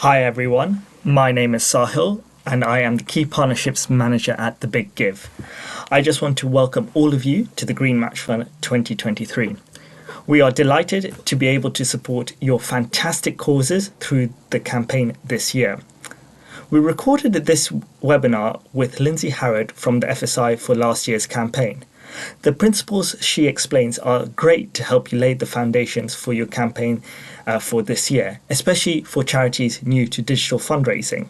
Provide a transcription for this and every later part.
Hi everyone, my name is Sahil and I am the Key Partnerships Manager at The Big Give. I just want to welcome all of you to the Green Match Fund 2023. We are delighted to be able to support your fantastic causes through the campaign this year. We recorded this webinar with Lindsay Harrod from the FSI for last year's campaign. The principles she explains are great to help you lay the foundations for your campaign for this year, especially for charities new to digital fundraising.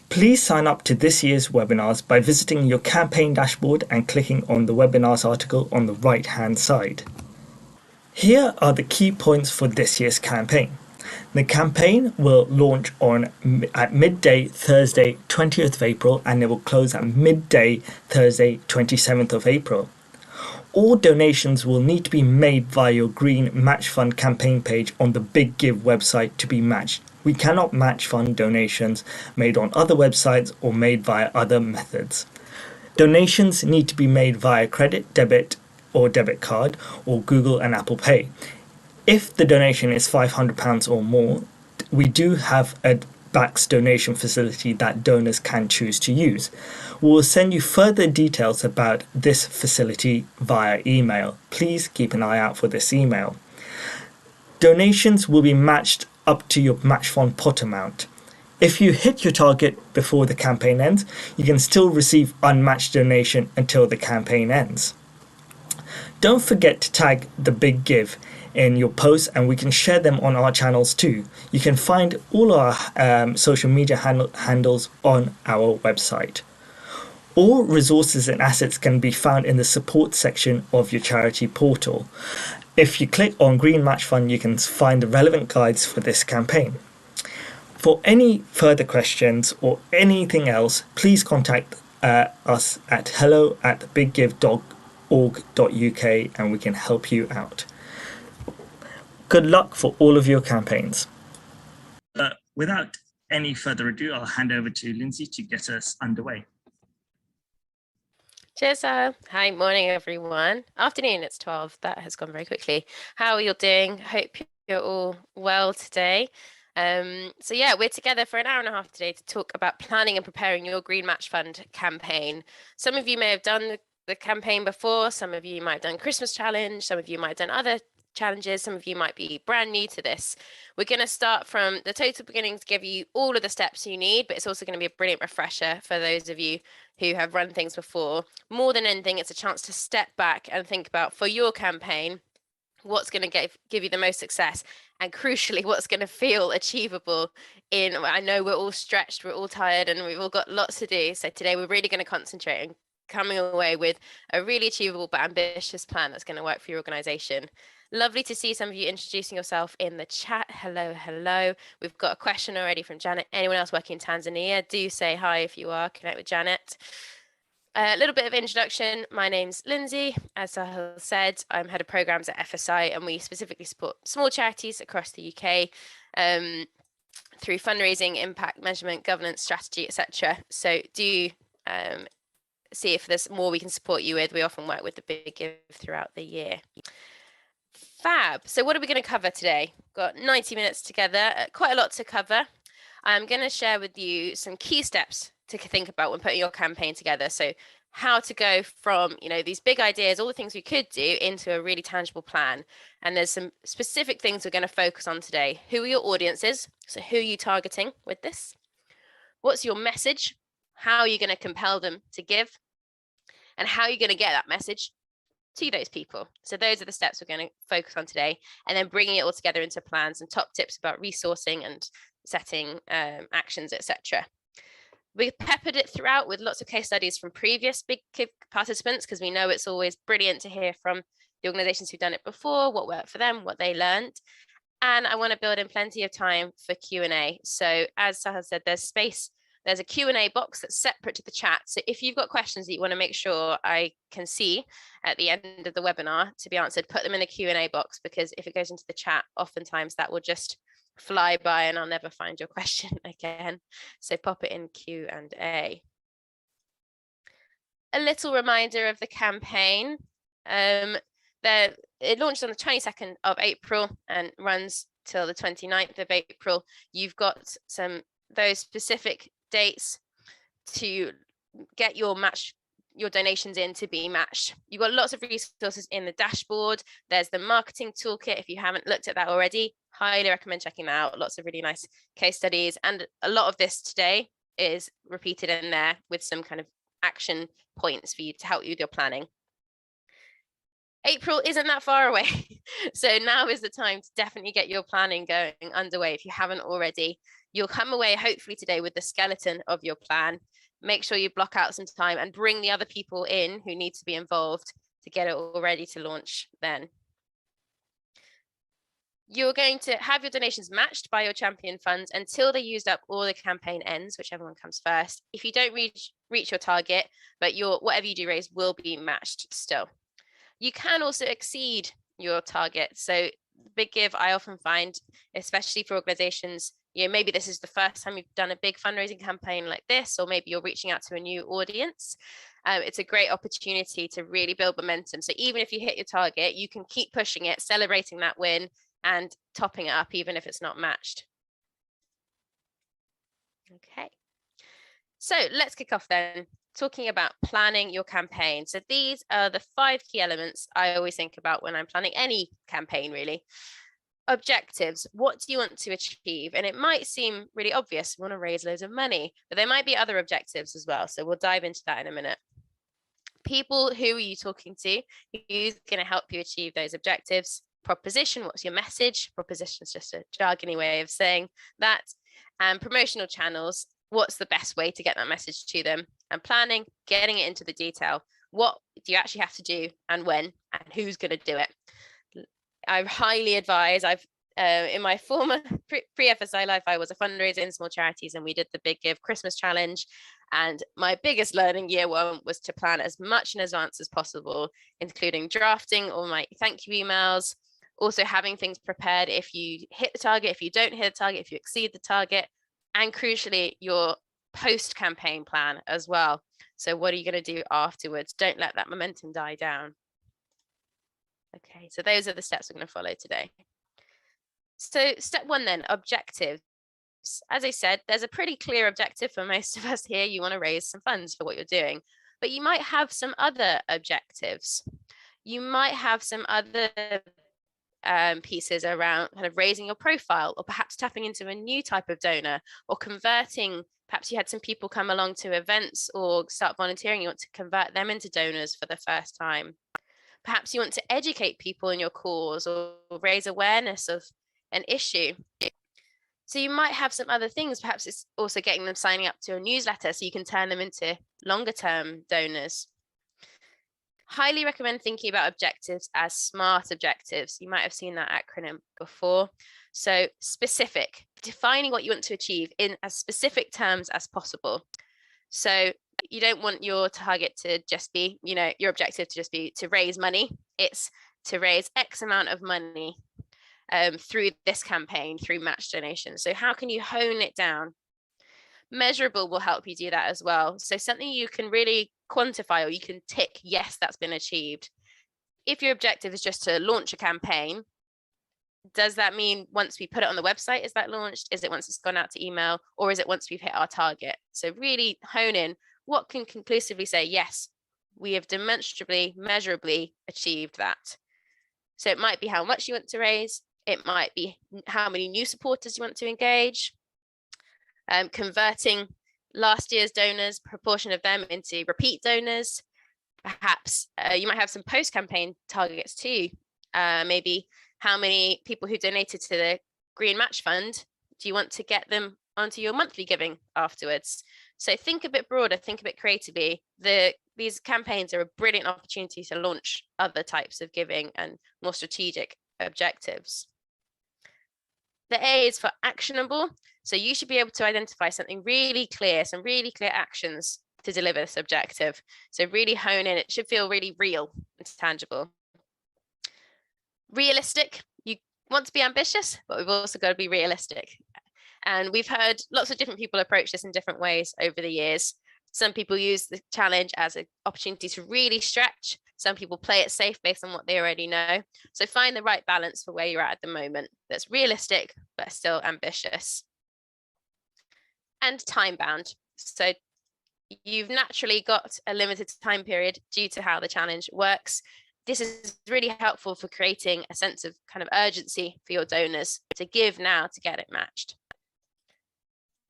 Please sign up to this year's webinars by visiting your campaign dashboard and clicking on the webinars article on the right-hand side. Here are the key points for this year's campaign. The campaign will launch at midday Thursday 20th of April and it will close at midday Thursday 27th of April. All donations will need to be made via your Green Match Fund campaign page on the Big Give website to be matched. We cannot match fund donations made on other websites or made via other methods. Donations need to be made via credit, debit or debit card or Google and Apple Pay. If the donation is £500 or more, we do have a BACS donation facility that donors can choose to use. We will send you further details about this facility via email. Please keep an eye out for this email. Donations will be matched up to your match fund pot amount. If you hit your target before the campaign ends, you can still receive unmatched donation until the campaign ends. Don't forget to tag the Big Give in your posts and we can share them on our channels too. You can find all our social media handles on our website. All resources and assets can be found in the support section of your charity portal. If you click on Green Match Fund, you can find the relevant guides for this campaign. For any further questions or anything else, please contact us at hello@biggive.org.uk and we can help you out. Good luck for all of your campaigns. Without any further ado, I'll hand over to Lindsay to get us underway. Cheers, Sahil. Hi, morning, everyone. Afternoon, it's 12. That has gone very quickly. How are you doing? Hope you're all well today. So yeah, we're together for an hour and a half today to talk about planning and preparing your Green Match Fund campaign. Some of you may have done the campaign before. Some of you might have done Christmas challenge. Some of you might have done other challenges. Some of you might be brand new to this. We're going to start from the total beginning to give you all of the steps you need, but it's also going to be a brilliant refresher for those of you who have run things before. More than anything, it's a chance to step back and think about, for your campaign, what's going to give you the most success, and crucially, what's going to feel achievable. I know we're all stretched, we're all tired, and we've all got lots to do. So today we're really going to concentrate on coming away with a really achievable but ambitious plan that's going to work for your organization. Lovely to see some of you introducing yourself in the chat. Hello. We've got a question already from Janet. Anyone else working in Tanzania, do say hi if you are. Connect with Janet. A little bit of introduction. My name's Lindsay. As Sahil said, I'm head of programs at FSI, and we specifically support small charities across the UK through fundraising, impact measurement, governance, strategy, etc. So do see if there's more we can support you with. We often work with the Big Give throughout the year. Fab. So what are we going to cover today? Got 90 minutes together, quite a lot to cover. I'm going to share with you some key steps to think about when putting your campaign together. So how to go from, these big ideas, all the things we could do, into a really tangible plan. And there's some specific things we're going to focus on today. Who are your audiences? So who are you targeting with this? What's your message? How are you going to compel them to give? And how are you going to get that message to those people? So those are the steps we're going to focus on today, and then bringing it all together into plans and top tips about resourcing and setting actions, etc. We peppered it throughout with lots of case studies from previous Big Give participants, because we know it's always brilliant to hear from the organizations who've done it before, what worked for them, what they learned. And I want to build in plenty of time for Q&A. So as Sahil said, there's a Q&A box that's separate to the chat. So if you've got questions that you want to make sure I can see at the end of the webinar to be answered, put them in a Q&A box, because if it goes into the chat, oftentimes that will just fly by and I'll never find your question again. So pop it in Q&A. A little reminder of the campaign. It launched on the 22nd of April and runs till the 29th of April. You've got those specific dates to get your donations in to be matched. You've got lots of resources in the dashboard. There's the marketing toolkit. If you haven't looked at that already, highly recommend checking that out. Lots of really nice case studies. And a lot of this today is repeated in there with some kind of action points for you to help you with your planning. April isn't that far away. So now is the time to definitely get your planning going underway if you haven't already. You'll come away hopefully today with the skeleton of your plan. Make sure you block out some time and bring the other people in who need to be involved to get it all ready to launch then. You're going to have your donations matched by your champion funds until they used up or the campaign ends, whichever one comes first. If you don't reach your target, but whatever you do raise will be matched still. You can also exceed your target. So Big Give, I often find, especially for organizations, maybe this is the first time you've done a big fundraising campaign like this, or maybe you're reaching out to a new audience. It's a great opportunity to really build momentum. So even if you hit your target, you can keep pushing it, celebrating that win and topping it up, even if it's not matched. Okay. So let's kick off then, talking about planning your campaign. So these are the 5 key elements I always think about when I'm planning any campaign, really. Objectives. What do you want to achieve? And it might seem really obvious. We want to raise loads of money, but there might be other objectives as well. So we'll dive into that in a minute. People, who are you talking to? Who's going to help you achieve those objectives? Proposition. What's your message? Proposition is just a jargony way of saying that. And promotional channels. What's the best way to get that message to them? And planning, getting it into the detail. What do you actually have to do and when, and who's going to do it? I highly advise. In my former pre-FSI life, I was a fundraiser in small charities, and we did the Big Give Christmas challenge. And my biggest learning year one was to plan as much in advance as possible, including drafting all my thank you emails, also having things prepared if you hit the target, if you don't hit the target, if you exceed the target, and crucially, your post-campaign plan as well. So what are you going to do afterwards? Don't let that momentum die down. Okay, so those are the steps we're going to follow today. So step 1 then, objectives. As I said, there's a pretty clear objective for most of us here. You want to raise some funds for what you're doing, but you might have some other objectives. You might have some other pieces around kind of raising your profile, or perhaps tapping into a new type of donor, or converting. Perhaps you had some people come along to events or start volunteering. You want to convert them into donors for the first time. Perhaps you want to educate people in your cause or raise awareness of an issue. So you might have some other things. Perhaps it's also getting them signing up to a newsletter so you can turn them into longer term donors. Highly recommend thinking about objectives as SMART objectives. You might have seen that acronym before. So specific, defining what you want to achieve in as specific terms as possible. So you don't want your target to just be, your objective to just be to raise money. It's to raise X amount of money through this campaign, through match donations. So how can you hone it down? Measurable will help you do that as well. So something you can really quantify, or you can tick, yes, that's been achieved. If your objective is just to launch a campaign, does that mean once we put it on the website, is that launched? Is it once it's gone out to email, or is it once we've hit our target? So really hone in what can conclusively say, yes, we have demonstrably, measurably achieved that. So it might be how much you want to raise. It might be how many new supporters you want to engage. Converting last year's donors, proportion of them into repeat donors. Perhaps you might have some post-campaign targets too. Maybe how many people who donated to the Green Match Fund do you want to get them onto your monthly giving afterwards? So think a bit broader, think a bit creatively. These campaigns are a brilliant opportunity to launch other types of giving and more strategic objectives. The A is for actionable. So you should be able to identify something really clear, some really clear actions to deliver this objective. So really hone in, it should feel really real and tangible. Realistic, you want to be ambitious, but we've also got to be realistic. And we've heard lots of different people approach this in different ways over the years. Some people use the challenge as an opportunity to really stretch. Some people play it safe based on what they already know. So find the right balance for where you're at the moment that's realistic, but still ambitious. And time bound. So you've naturally got a limited time period due to how the challenge works. This is really helpful for creating a sense of kind of urgency for your donors to give now to get it matched.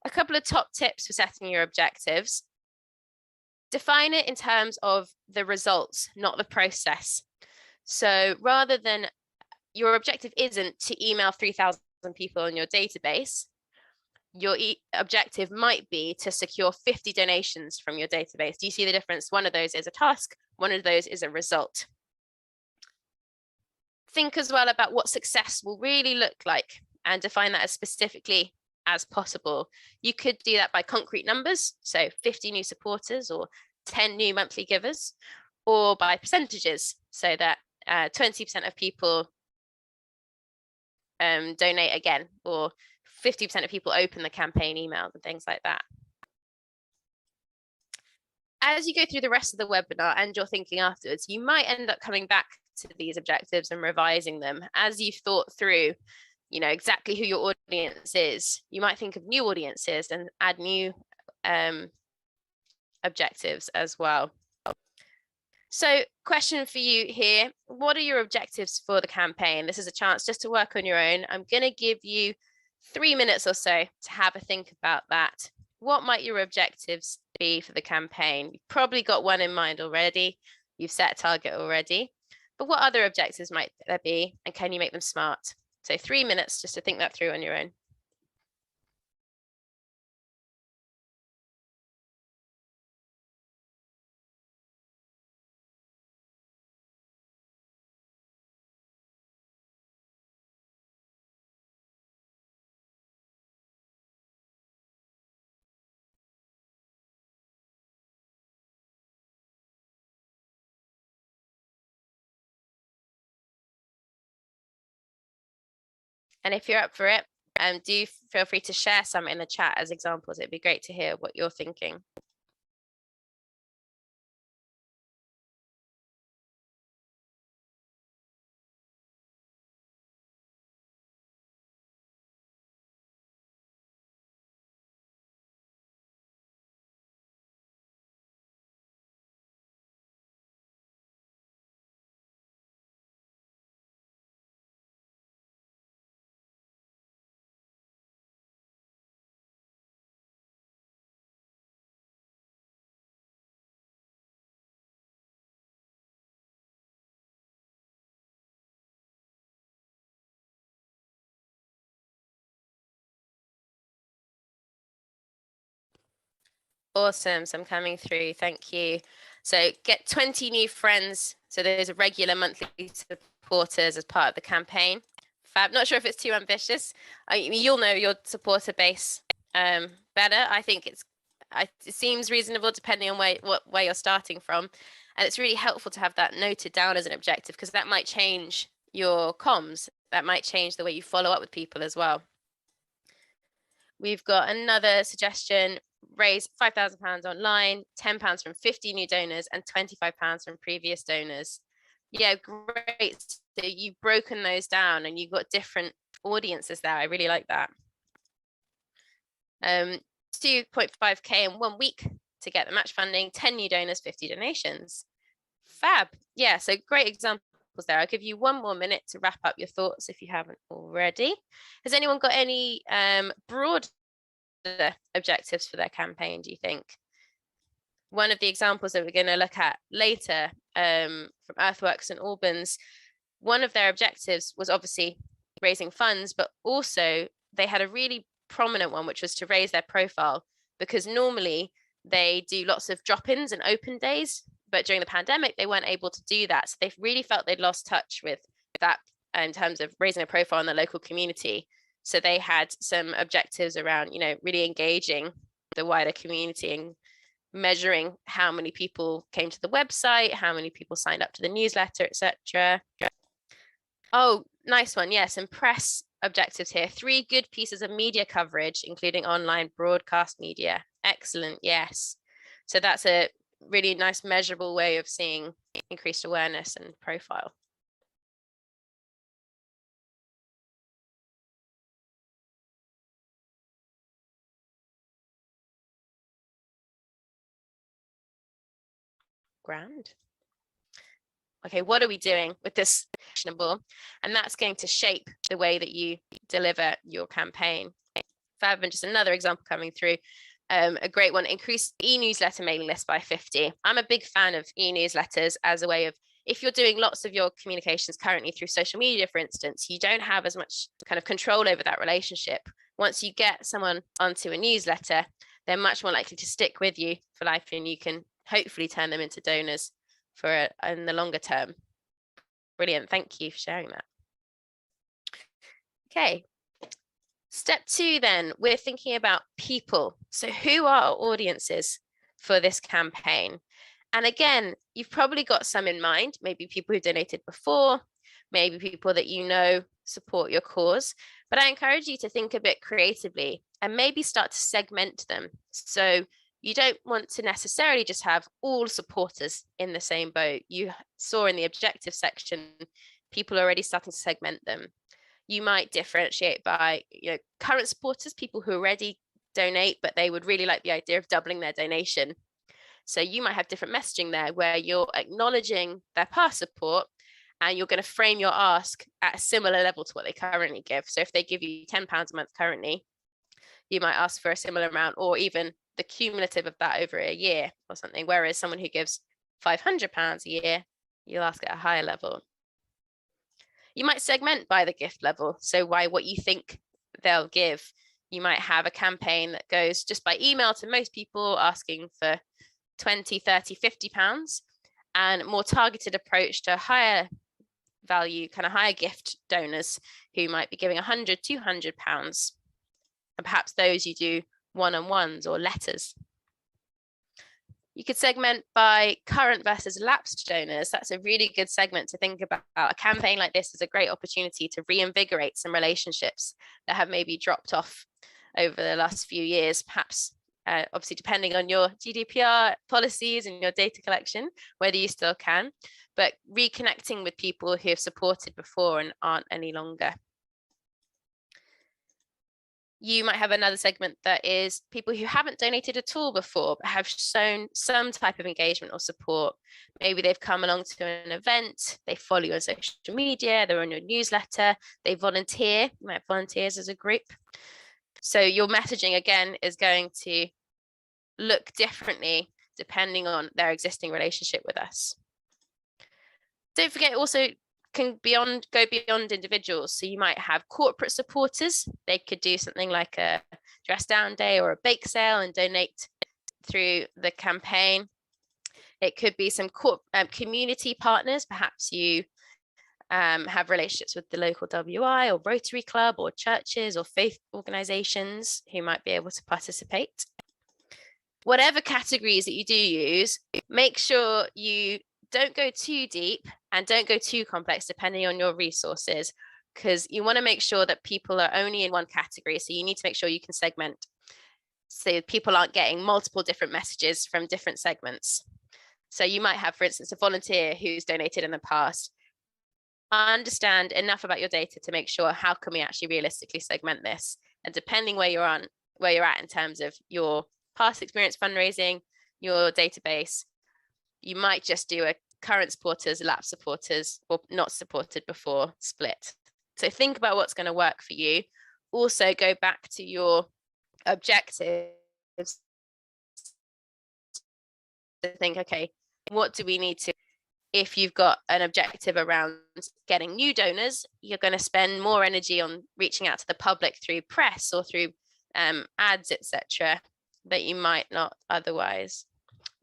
A couple of top tips for setting your objectives. Define it in terms of the results, not the process. So rather than, your objective isn't to email 3,000 people in your database, your objective might be to secure 50 donations from your database. Do you see the difference? One of those is a task, one of those is a result. Think as well about what success will really look like and define that as specifically as possible. You could do that by concrete numbers, so 50 new supporters or 10 new monthly givers, or by percentages, so that 20% of people donate again, or 50% of people open the campaign emails and things like that. As you go through the rest of the webinar and you're thinking afterwards, you might end up coming back to these objectives and revising them as you've thought through, you know, exactly who your audience is. You might think of new audiences and add new objectives as well. So, question for you here, what are your objectives for the campaign? This is a chance just to work on your own. I'm going to give you 3 minutes or so to have a think about that. What might your objectives be for the campaign? You've probably got one in mind already. You've set a target already. But what other objectives might there be, and can you make them smart? So 3 minutes just to think that through on your own. And if you're up for it, do feel free to share some in the chat as examples. It'd be great to hear what you're thinking. Awesome. So I'm coming through. Thank you. So get 20 new friends. So those are regular monthly supporters as part of the campaign. Fab. Not sure if it's too ambitious. I mean, you'll know your supporter base better. I think it seems reasonable depending on where you're starting from. And it's really helpful to have that noted down as an objective, because that might change your comms. That might change the way you follow up with people as well. We've got another suggestion. Raise £5,000 online, £10 from 50 new donors, and £25 from previous donors. Yeah, great. So you've broken those down and you've got different audiences there. I really like that. 2.5k in 1 week to get the match funding, 10 new donors, 50 donations. Fab. Yeah, so great examples there. I'll give you 1 more minute to wrap up your thoughts if you haven't already. Has anyone got any broad objectives for their campaign, do you think? One of the examples that we're going to look at later from Earthworks and Albans, one of their objectives was obviously raising funds, but also they had a really prominent one, which was to raise their profile, because normally they do lots of drop-ins and open days, but during the pandemic, they weren't able to do that. So they really felt they'd lost touch with that in terms of raising a profile in the local community. So they had some objectives around, you know, really engaging the wider community and measuring how many people came to the website, how many people signed up to the newsletter, etc. Oh, nice one. Yes, and press objectives here. 3 good pieces of media coverage, including online broadcast media. Excellent. Yes. So that's a really nice measurable way of seeing increased awareness and profile. Grand. Okay, what are we doing with this actionable? And that's going to shape the way that you deliver your campaign. Fab, and just another example coming through. A great one, increase e-newsletter mailing list by 50. I'm a big fan of e-newsletters as a way of, if you're doing lots of your communications currently through social media, for instance, you don't have as much kind of control over that relationship. Once you get someone onto a newsletter, they're much more likely to stick with you for life, and you can hopefully turn them into donors for in the longer term. Brilliant. Thank you for sharing that. Okay. Step 2, then, we're thinking about people. So who are our audiences for this campaign? And again, you've probably got some in mind, maybe people who donated before, maybe people that you know support your cause. But I encourage you to think a bit creatively and maybe start to segment them. So you don't want to necessarily just have all supporters in the same boat. You saw in the objective section, people are already starting to segment them. You might differentiate by, current supporters, people who already donate, but they would really like the idea of doubling their donation. So you might have different messaging there where you're acknowledging their past support, and you're going to frame your ask at a similar level to what they currently give. So if they give you £10 a month currently, you might ask for a similar amount, or even the cumulative of that over a year or something. Whereas someone who gives £500 a year, you'll ask at a higher level. You might segment by the gift level. So what you think they'll give. You might have a campaign that goes just by email to most people asking for 20, 30, £50, and a more targeted approach to higher value, kind of higher gift donors who might be giving £100, £200. And perhaps those you do one-on-ones or letters. You could segment by current versus lapsed donors. That's a really good segment to think about. A campaign like this is a great opportunity to reinvigorate some relationships that have maybe dropped off over the last few years, perhaps obviously depending on your GDPR policies and your data collection, whether you still can, but reconnecting with people who have supported before and aren't any longer. You might have another segment that is people who haven't donated at all before, but have shown some type of engagement or support. Maybe they've come along to an event, they follow you on social media, they're on your newsletter, they volunteer. You might have volunteers as a group. So your messaging, again, is going to look differently depending on their existing relationship with us. Don't forget, also can go beyond individuals. So you might have corporate supporters. They could do something like a dress down day or a bake sale and donate through the campaign. It could be some community partners. Perhaps you have relationships with the local WI or Rotary Club or churches or faith organizations who might be able to participate. Whatever categories that you do use, make sure you don't go too deep and don't go too complex depending on your resources, because you want to make sure that people are only in one category. So you need to make sure you can segment so people aren't getting multiple different messages from different segments. So you might have, for instance, a volunteer who's donated in the past. Understand enough about your data to make sure how can we actually realistically segment this, and depending where you're at in terms of your past experience fundraising, your database, you might just do a current supporters, lapsed supporters, or not supported before split. So think about what's going to work for you. Also go back to your objectives to think, okay, what do we need to, if you've got an objective around getting new donors, you're going to spend more energy on reaching out to the public through press or through ads, etc., that you might not otherwise.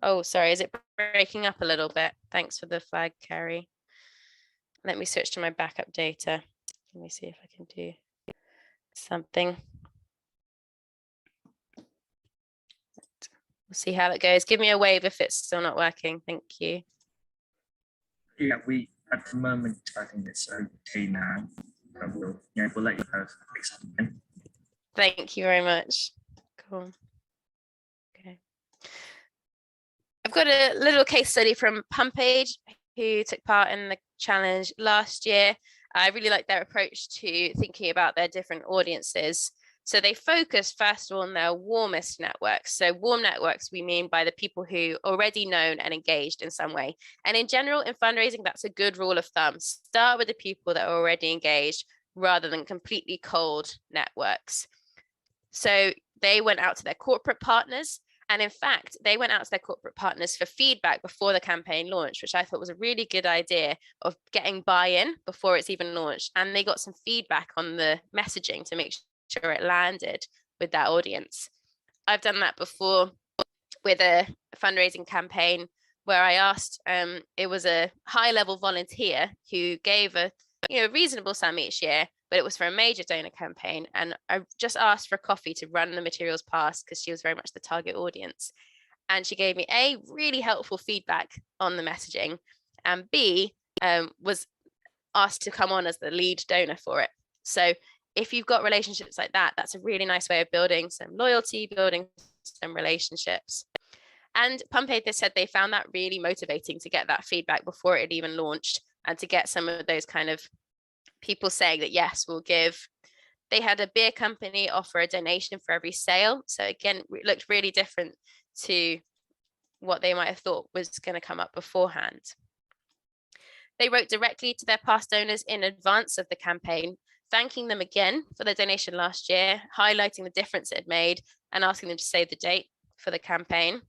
Oh, sorry, is it breaking up a little bit? Thanks for the flag, Carrie. Let me switch to my backup data. Let me see if I can do something. We'll see how it goes. Give me a wave if it's still not working. Thank you. Yeah, we at the moment I think it's okay now. But we'll let you know if it fix up again. Thank you very much. Cool. Okay. got a little case study from Pumpage, who took part in the challenge last year. I really like their approach to thinking about their different audiences. So they focus first of all on their warmest networks. So warm networks, we mean by the people who are already known and engaged in some way. And in general, in fundraising, that's a good rule of thumb. Start with the people that are already engaged rather than completely cold networks. So they went out to their corporate partners. And in fact, they went out to their corporate partners for feedback before the campaign launched, which I thought was a really good idea of getting buy-in before it's even launched. And they got some feedback on the messaging to make sure it landed with that audience. I've done that before with a fundraising campaign where I asked, it was a high-level volunteer who gave a reasonable sum each year, but it was for a major donor campaign. And I just asked for a coffee to run the materials past because she was very much the target audience. And she gave me A, really helpful feedback on the messaging, and B, was asked to come on as the lead donor for it. So if you've got relationships like that, that's a really nice way of building some loyalty, building some relationships. And Pumpade, they said they found that really motivating to get that feedback before it had even launched and to get some of those kind of people saying that, yes, we'll give. They had a beer company offer a donation for every sale. So again, it looked really different to what they might have thought was going to come up beforehand. They wrote directly to their past donors in advance of the campaign, thanking them again for their donation last year, highlighting the difference it had made, and asking them to save the date for the campaign.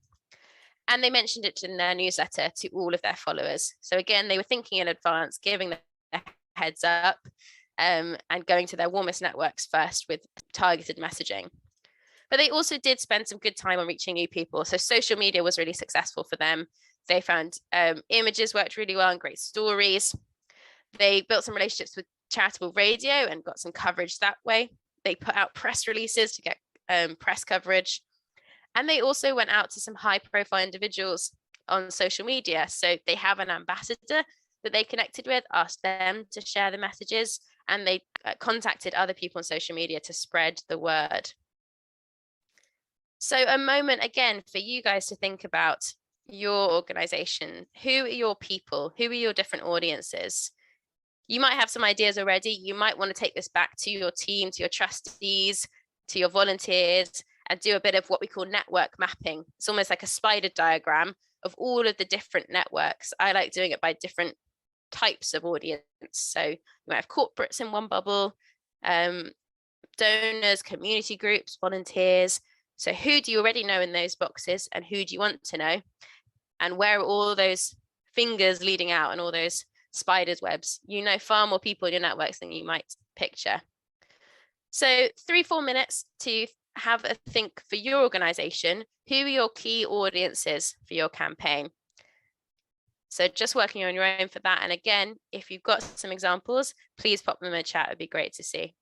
And they mentioned it in their newsletter to all of their followers. So again, they were thinking in advance, giving them a heads up, and going to their warmest networks first with targeted messaging. But they also did spend some good time on reaching new people. So social media was really successful for them. They found images worked really well and great stories. They built some relationships with charitable radio and got some coverage that way. They put out press releases to get press coverage. And they also went out to some high profile individuals on social media. So they have an ambassador that they connected with, asked them to share the messages, and they contacted other people on social media to spread the word. So a moment again for you guys to think about your organization. Who are your people? Who are your different audiences? You might have some ideas already. You might want to take this back to your team, to your trustees, to your volunteers, and do a bit of what we call network mapping. It's almost like a spider diagram of all of the different networks. I like doing it by different types of audience. So you might have corporates in one bubble, donors, community groups, volunteers. So who do you already know in those boxes, and who do you want to know? And where are all those fingers leading out and all those spiders webs? You know far more people in your networks than you might picture. So 3-4 minutes to have a think for your organization. Who are your key audiences for your campaign? So just working on your own for that. And again, if you've got some examples, please pop them in the chat. It'd be great to see.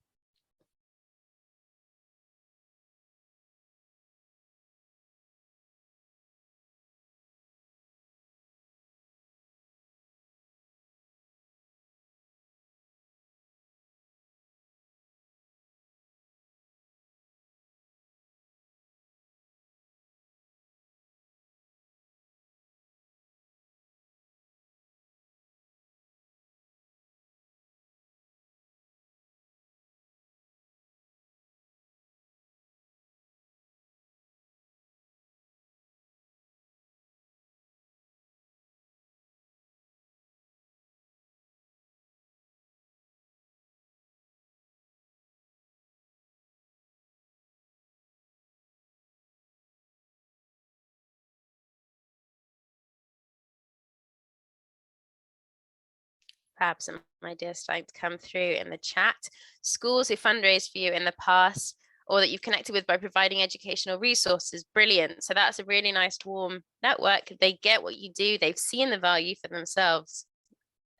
Perhaps some ideas starting to come through in the chat. Schools who fundraised for you in the past or that you've connected with by providing educational resources, brilliant. So that's a really nice warm network. They get what you do. They've seen the value for themselves.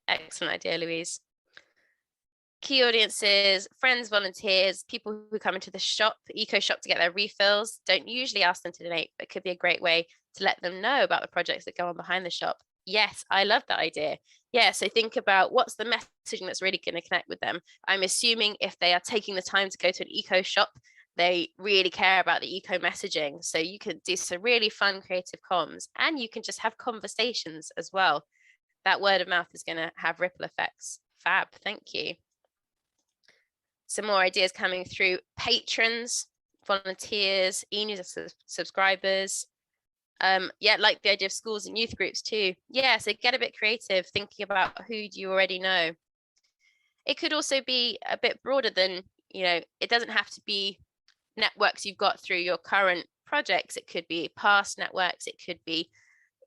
Excellent idea, Louise. Key audiences, friends, volunteers, people who come into the shop, eco shop to get their refills. Don't usually ask them to donate, but it could be a great way to let them know about the projects that go on behind the shop. Yes, I love that idea. Yeah, so think about what's the messaging that's really going to connect with them. I'm assuming if they are taking the time to go to an eco shop, They really care about the eco messaging. So you can do some really fun creative comms, and you can just have conversations as well. That word of mouth is going to have ripple effects. Fab, thank you. Some more ideas coming through: patrons, volunteers, e-news subscribers. Yeah, like the idea of schools and youth groups too. Yeah, so get a bit creative, thinking about who do you already know. It could also be a bit broader than, it doesn't have to be networks you've got through your current projects. It could be past networks. It could be,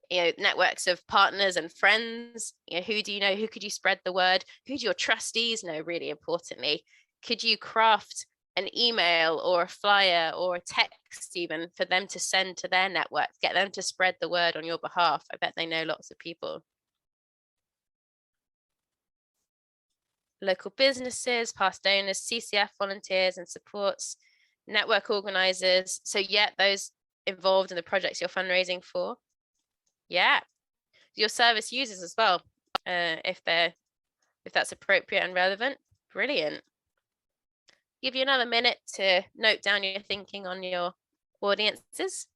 networks of partners and friends. Who do you know? Who could you spread the word? Who do your trustees know, really importantly? Could you craft an email or a flyer or a text even for them to send to their network, get them to spread the word on your behalf? I bet they know lots of people. Local businesses, past donors, CCF volunteers and supports, network organizers. So yeah, those involved in the projects you're fundraising for. Yeah, your service users as well, if that's appropriate and relevant. Brilliant. Give you another minute to note down your thinking on your audiences.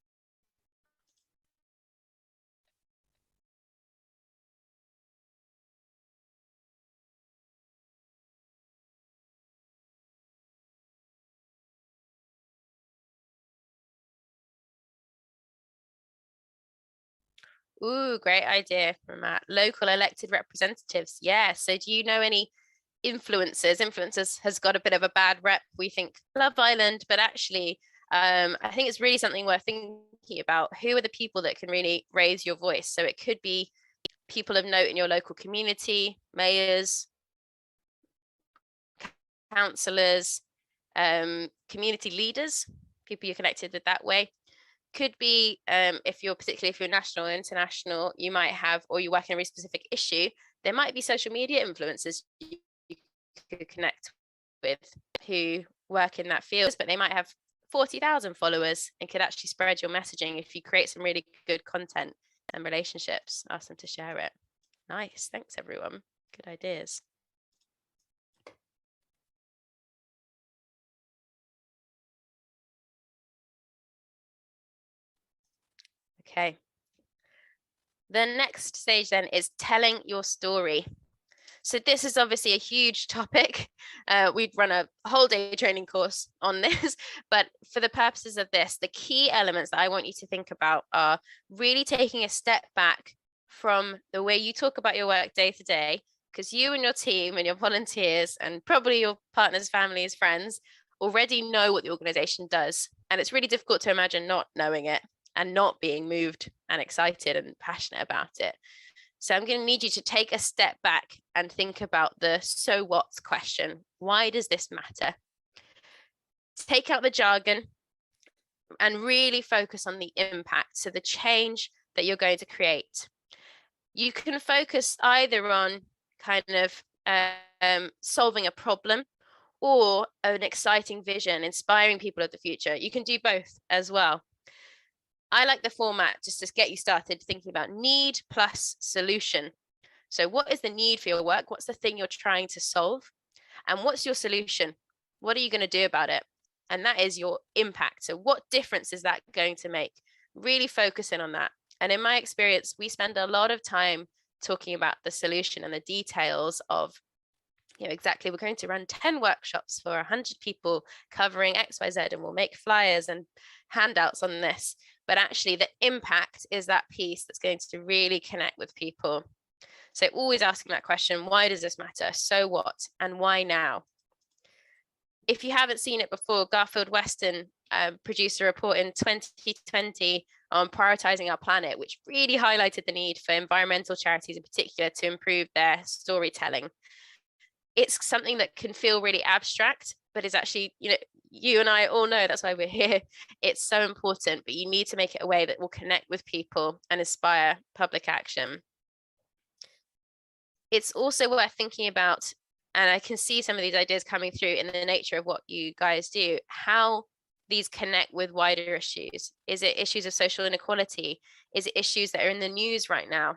Ooh, great idea from Matt. Local elected representatives. Yeah. So do you know any influencers? Influencers has got a bit of a bad rep. We think Love Island, but actually, I think it's really something worth thinking about. Who are the people that can really raise your voice? So it could be people of note in your local community, mayors, councillors, community leaders, people you're connected with that way. Could be, if you're national or international, you might have, or you work in a really specific issue, there might be social media influencers you could connect with who work in that field, but they might have 40,000 followers and could actually spread your messaging if you create some really good content and relationships. Ask them to share it. Nice. Thanks, everyone. Good ideas. Okay. The next stage then is telling your story. So this is obviously a huge topic. We'd run a whole day training course on this, but for the purposes of this, the key elements that I want you to think about are really taking a step back from the way you talk about your work day to day, because you and your team and your volunteers and probably your partners, families, friends already know what the organization does. And it's really difficult to imagine not knowing it and not being moved and excited and passionate about it. So I'm going to need you to take a step back and think about the so what question. Why does this matter? Take out the jargon and really focus on the impact, so the change that you're going to create. You can focus either on kind of solving a problem or an exciting vision, inspiring people of the future. You can do both as well. I like the format just to get you started thinking about need plus solution. So what is the need for your work? What's the thing you're trying to solve? And what's your solution? What are you going to do about it? And that is your impact. So what difference is that going to make? Really focus in on that. And in my experience, we spend a lot of time talking about the solution and the details of, exactly, we're going to run 10 workshops for 100 people covering XYZ, and we'll make flyers and handouts on this. But actually the impact is that piece that's going to really connect with people. So always asking that question, why does this matter? So what? And why now? If you haven't seen it before, Garfield Weston produced a report in 2020 on prioritizing our planet, which really highlighted the need for environmental charities in particular to improve their storytelling. It's something that can feel really abstract, but is actually, you and I all know that's why we're here. It's so important, but you need to make it a way that will connect with people and inspire public action. It's also worth thinking about, and I can see some of these ideas coming through in the nature of what you guys do, how these connect with wider issues. Is it issues of social inequality? Is it issues that are in the news right now?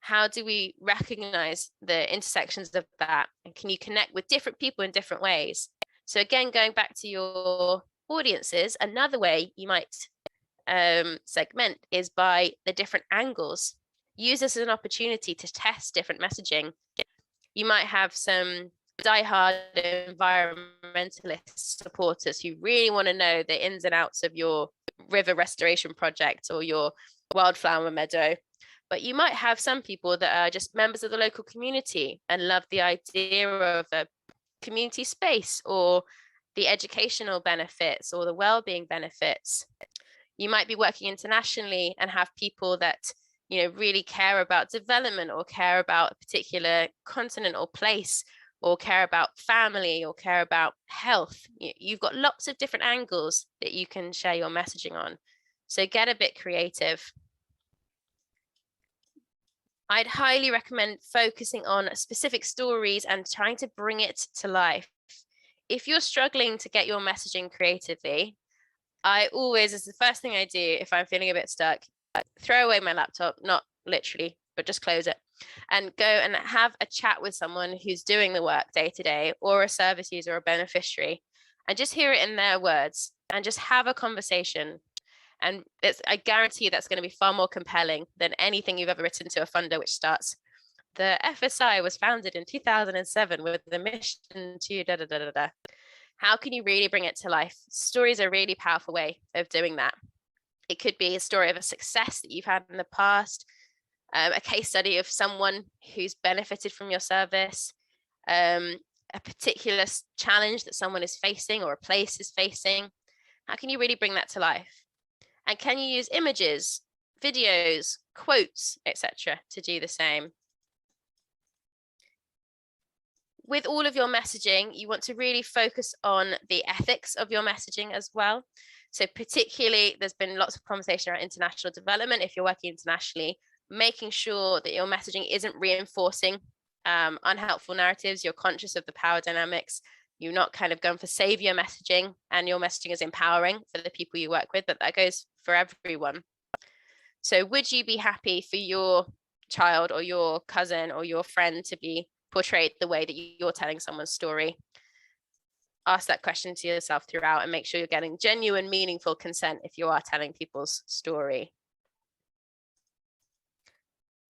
How do we recognize the intersections of that? And can you connect with different people in different ways? So again, going back to your audiences, another way you might segment is by the different angles. Use this as an opportunity to test different messaging. You might have some diehard environmentalist supporters who really want to know the ins and outs of your river restoration project or your wildflower meadow. But you might have some people that are just members of the local community and love the idea of a community space or the educational benefits or the well-being benefits. You might be working internationally and have people that really care about development or care about a particular continent or place or care about family or care about health. You've got lots of different angles that you can share your messaging on. So get a bit creative. I'd highly recommend focusing on specific stories and trying to bring it to life. If you're struggling to get your messaging creatively, I always, it's the first thing I do if I'm feeling a bit stuck, throw away my laptop, not literally, but just close it and go and have a chat with someone who's doing the work day to day, or a service user or a beneficiary, and just hear it in their words and just have a conversation. And I guarantee that's going to be far more compelling than anything you've ever written to a funder, which starts, the FSI was founded in 2007 with the mission to da da da da da. How can you really bring it to life? Stories are a really powerful way of doing that. It could be a story of a success that you've had in the past, a case study of someone who's benefited from your service, a particular challenge that someone is facing or a place is facing. How can you really bring that to life? And can you use images, videos, quotes, etc. to do the same? With all of your messaging, you want to really focus on the ethics of your messaging as well. So particularly, there's been lots of conversation around international development. If you're working internationally, making sure that your messaging isn't reinforcing unhelpful narratives. You're conscious of the power dynamics. You're not kind of going for savior messaging, and your messaging is empowering for the people you work with, but that goes for everyone. So would you be happy for your child or your cousin or your friend to be portrayed the way that you're telling someone's story? Ask that question to yourself throughout and make sure you're getting genuine, meaningful consent if you are telling people's story.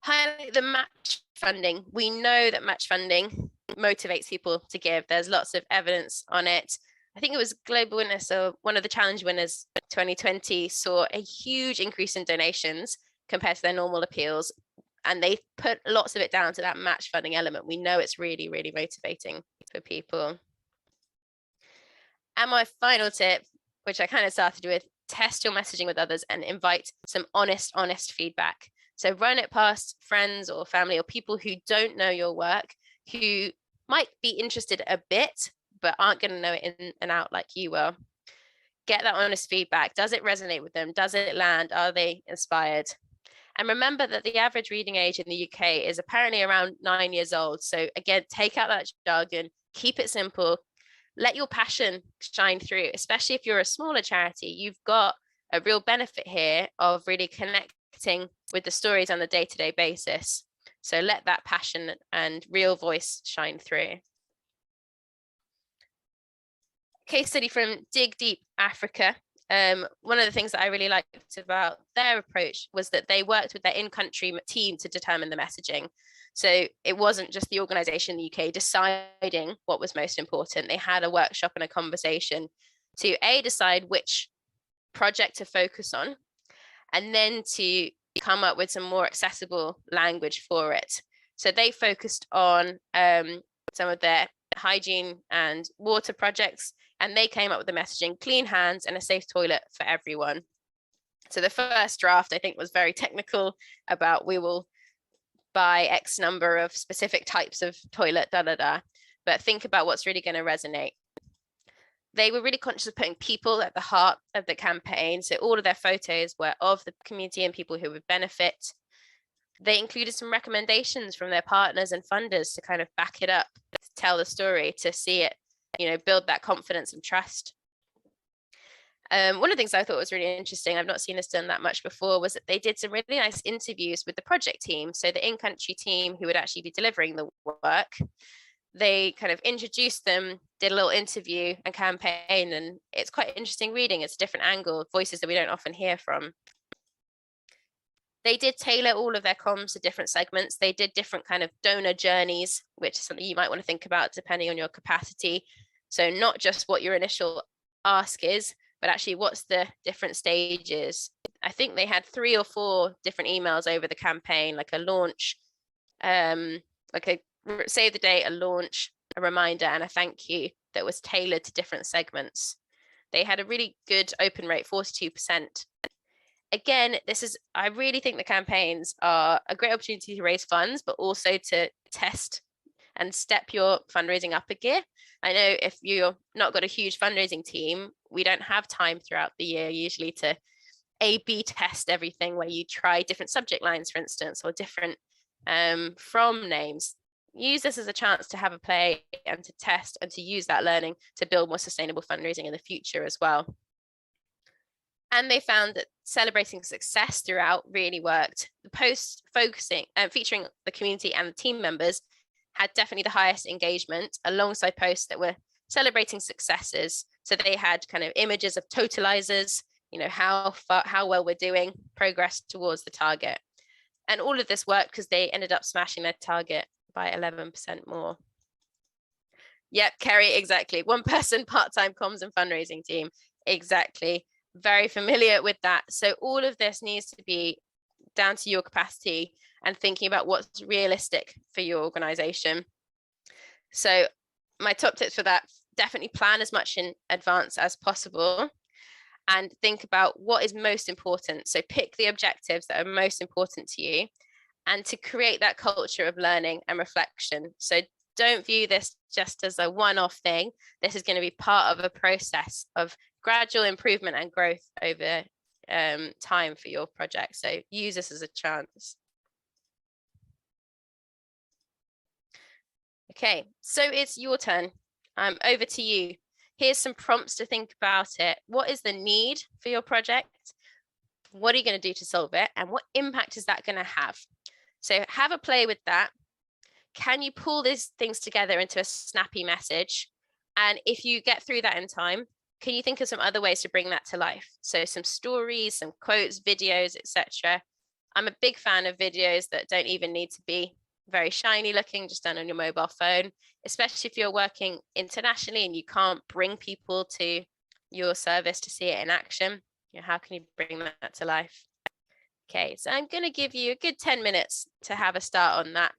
Highlight the match funding. We know that match funding motivates people to give. There's lots of evidence on it. I think it was Global Witness, or one of the challenge winners 2020, saw a huge increase in donations compared to their normal appeals. And they put lots of it down to that match funding element. We know it's really, really motivating for people. And my final tip, which I kind of started with, test your messaging with others and invite some honest feedback. So run it past friends or family or people who don't know your work, who might be interested a bit, but aren't going to know it in and out like you will. Get that honest feedback. Does it resonate with them? Does it land? Are they inspired? And remember that the average reading age in the UK is apparently around 9 years old. So again, take out that jargon, keep it simple, let your passion shine through, especially if you're a smaller charity. You've got a real benefit here of really connecting with the stories on a day-to-day basis. So let that passion and real voice shine through. Case study from Dig Deep Africa. One of the things that I really liked about their approach was that they worked with their in-country team to determine the messaging. So it wasn't just the organization in the UK deciding what was most important. They had a workshop and a conversation to decide which project to focus on, and then to come up with some more accessible language for it. So they focused on some of their hygiene and water projects, and they came up with the messaging: clean hands and a safe toilet for everyone. So the first draft, I think, was very technical about we will buy X number of specific types of toilet, but think about what's really going to resonate. They were really conscious of putting people at the heart of the campaign. So all of their photos were of the community and people who would benefit. They included some recommendations from their partners and funders to kind of back it up, to tell the story, to see it, build that confidence and trust. One of the things I thought was really interesting, I've not seen this done that much before, was that they did some really nice interviews with the project team. So the in-country team who would actually be delivering the work, they kind of introduced them, did a little interview and campaign, and it's quite interesting reading. It's a different angle, voices that we don't often hear from. They did tailor all of their comms to different segments. They did different kind of donor journeys, which is something you might want to think about depending on your capacity. So not just what your initial ask is, but actually what's the different stages. I think they had 3 or 4 different emails over the campaign, like a launch, like a save the date, a launch, a reminder, and a thank you that was tailored to different segments. They had a really good open rate, 42%. Again, I really think the campaigns are a great opportunity to raise funds, but also to test and step your fundraising up a gear. I know if you're not got a huge fundraising team, we don't have time throughout the year usually to A/B test everything, where you try different subject lines, for instance, or different from names. Use this as a chance to have a play and to test and to use that learning to build more sustainable fundraising in the future as well. And they found that celebrating success throughout really worked. The posts focusing and featuring the community and the team members had definitely the highest engagement, alongside posts that were celebrating successes. So they had kind of images of totalizers, how well we're doing, progress towards the target. And all of this worked because they ended up smashing their target by 11% more. Yep, Kerry, exactly. One person, part-time comms and fundraising team. Exactly. Very familiar with that. So all of this needs to be down to your capacity and thinking about what's realistic for your organization. So my top tips for that: definitely plan as much in advance as possible and think about what is most important. So pick the objectives that are most important to you, and to create that culture of learning and reflection. So don't view this just as a one-off thing. This is going to be part of a process of gradual improvement and growth over time for your project. So use this as a chance. Okay, so it's your turn. Over to you. Here's some prompts to think about it. What is the need for your project? What are you going to do to solve it? And what impact is that going to have? So have a play with that. Can you pull these things together into a snappy message? And if you get through that in time, can you think of some other ways to bring that to life? So some stories, some quotes, videos, etc. I'm a big fan of videos that don't even need to be very shiny looking, just done on your mobile phone, especially if you're working internationally and you can't bring people to your service to see it in action. How can you bring that to life? Okay, so I'm going to give you a good 10 minutes to have a start on that.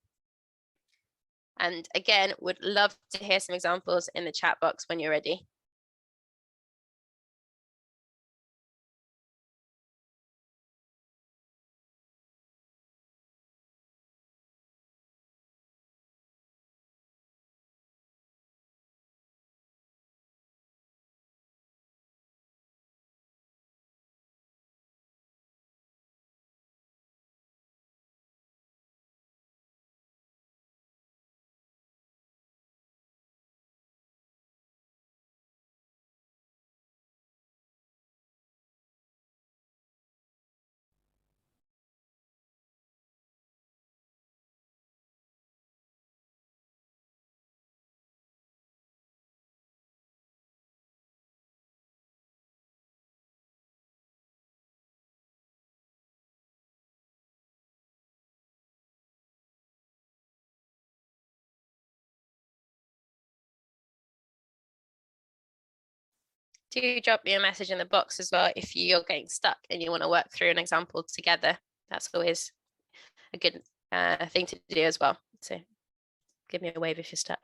And again, would love to hear some examples in the chat box when you're ready. Do drop me a message in the box as well if you're getting stuck and you want to work through an example together. That's always a good thing to do as well. So give me a wave if you're stuck.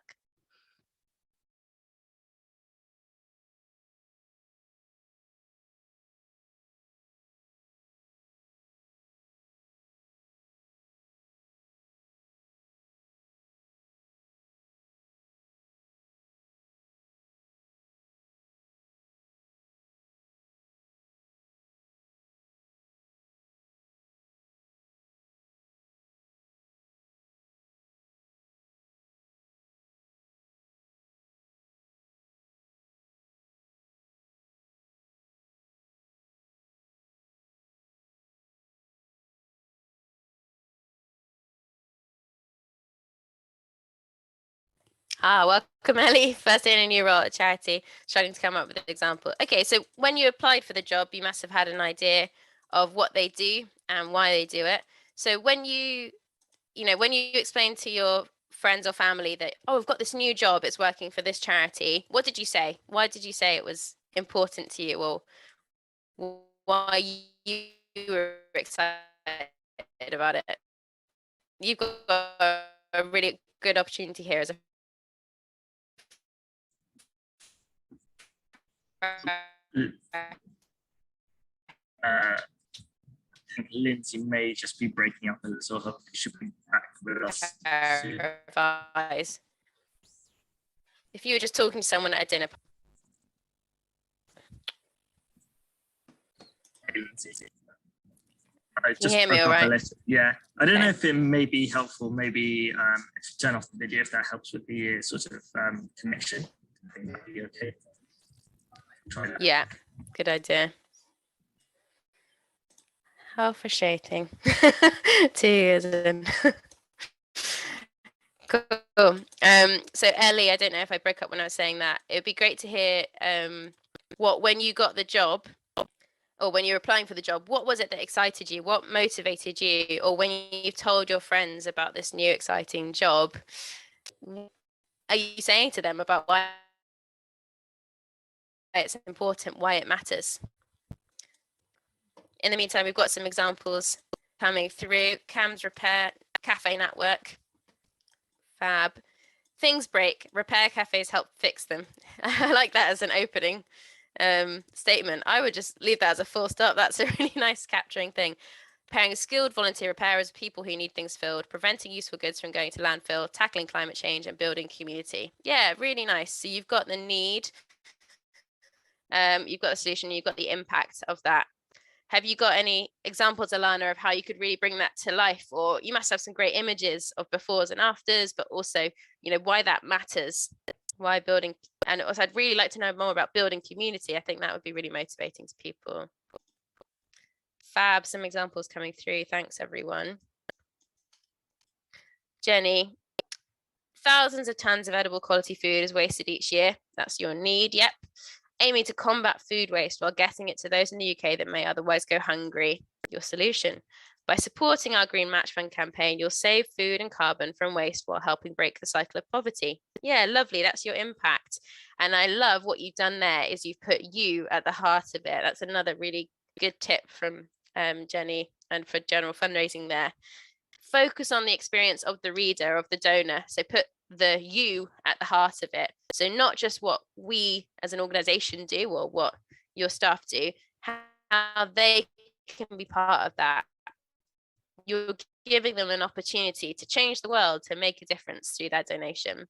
Welcome, Ellie. First in a new role at charity, struggling to come up with an example. Okay, so when you applied for the job, you must have had an idea of what they do and why they do it. So when you explain to your friends or family that, oh, we've got this new job, it's working for this charity, what did you say? Why did you say it was important to you, or why you were excited about it? You've got a really good opportunity here as a I think Lindsay may just be breaking up a little, so hopefully she'll be back with us soon. advice. If you were just talking to someone at a dinner party. Hey, Lindsay. Can you hear me all right? Yeah, I don't know Okay. if it may be helpful. Maybe if you turn off the video, if that helps with the sort of connection. I think that'd be okay. Try that. Yeah, good idea. How frustrating. 2 years in. Cool. So Ellie, I don't know if I broke up when I was saying that. It would be great to hear when you got the job, or when you were applying for the job, what was it that excited you? What motivated you? Or when you told your friends about this new exciting job, are you saying to them about why it's important, why it matters? In the meantime, we've got some examples coming through. Cam's Repair Cafe Network. Fab. Things break, repair cafes help fix them. I like that as an opening statement. I would just leave that as a full stop. That's a really nice capturing thing. Pairing skilled volunteer repairers with people who need things filled, preventing useful goods from going to landfill, tackling climate change, and building community. Yeah, really nice. So you've got the need, you've got the solution, you've got the impact of that. Have you got any examples, Alana, of how you could really bring that to life? Or you must have some great images of befores and afters, but also, why that matters, why building. And also, I'd really like to know more about building community. I think that would be really motivating to people. Fab, some examples coming through. Thanks, everyone. Jenny, thousands of tons of edible quality food is wasted each year. That's your need. Yep. Aiming to combat food waste while getting it to those in the UK that may otherwise go hungry. Your solution. By supporting our Green Match Fund campaign, you'll save food and carbon from waste while helping break the cycle of poverty. Yeah, lovely. That's your impact. And I love what you've done there is you've put you at the heart of it. That's another really good tip from Jenny, and for general fundraising there. Focus on the experience of the reader, of the donor. So put the you at the heart of it. So not just what we as an organization do or what your staff do, how they can be part of that. You're giving them an opportunity to change the world, to make a difference through their donation.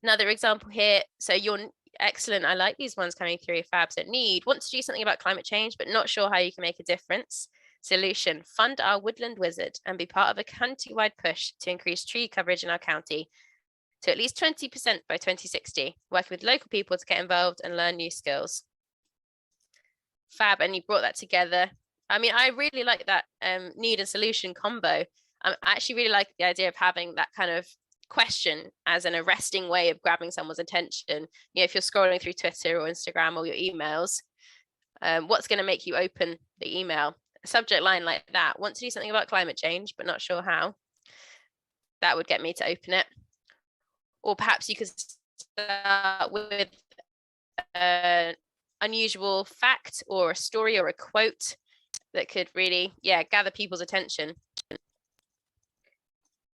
Another example here. So you're excellent. I like these ones coming through. Fab. So need, want to do something about climate change, but not sure how you can make a difference. Solution, fund our woodland wizard and be part of a county-wide push to increase tree coverage in our county to at least 20% by 2060, working with local people to get involved and learn new skills. Fab, and you brought that together. I mean, I really like that need and solution combo. I actually really like the idea of having that kind of question as an arresting way of grabbing someone's attention. If you're scrolling through Twitter or Instagram or your emails, what's going to make you open the email? A subject line like that, want to do something about climate change, but not sure how. That would get me to open it. Or perhaps you could start with an unusual fact or a story or a quote that could really, gather people's attention.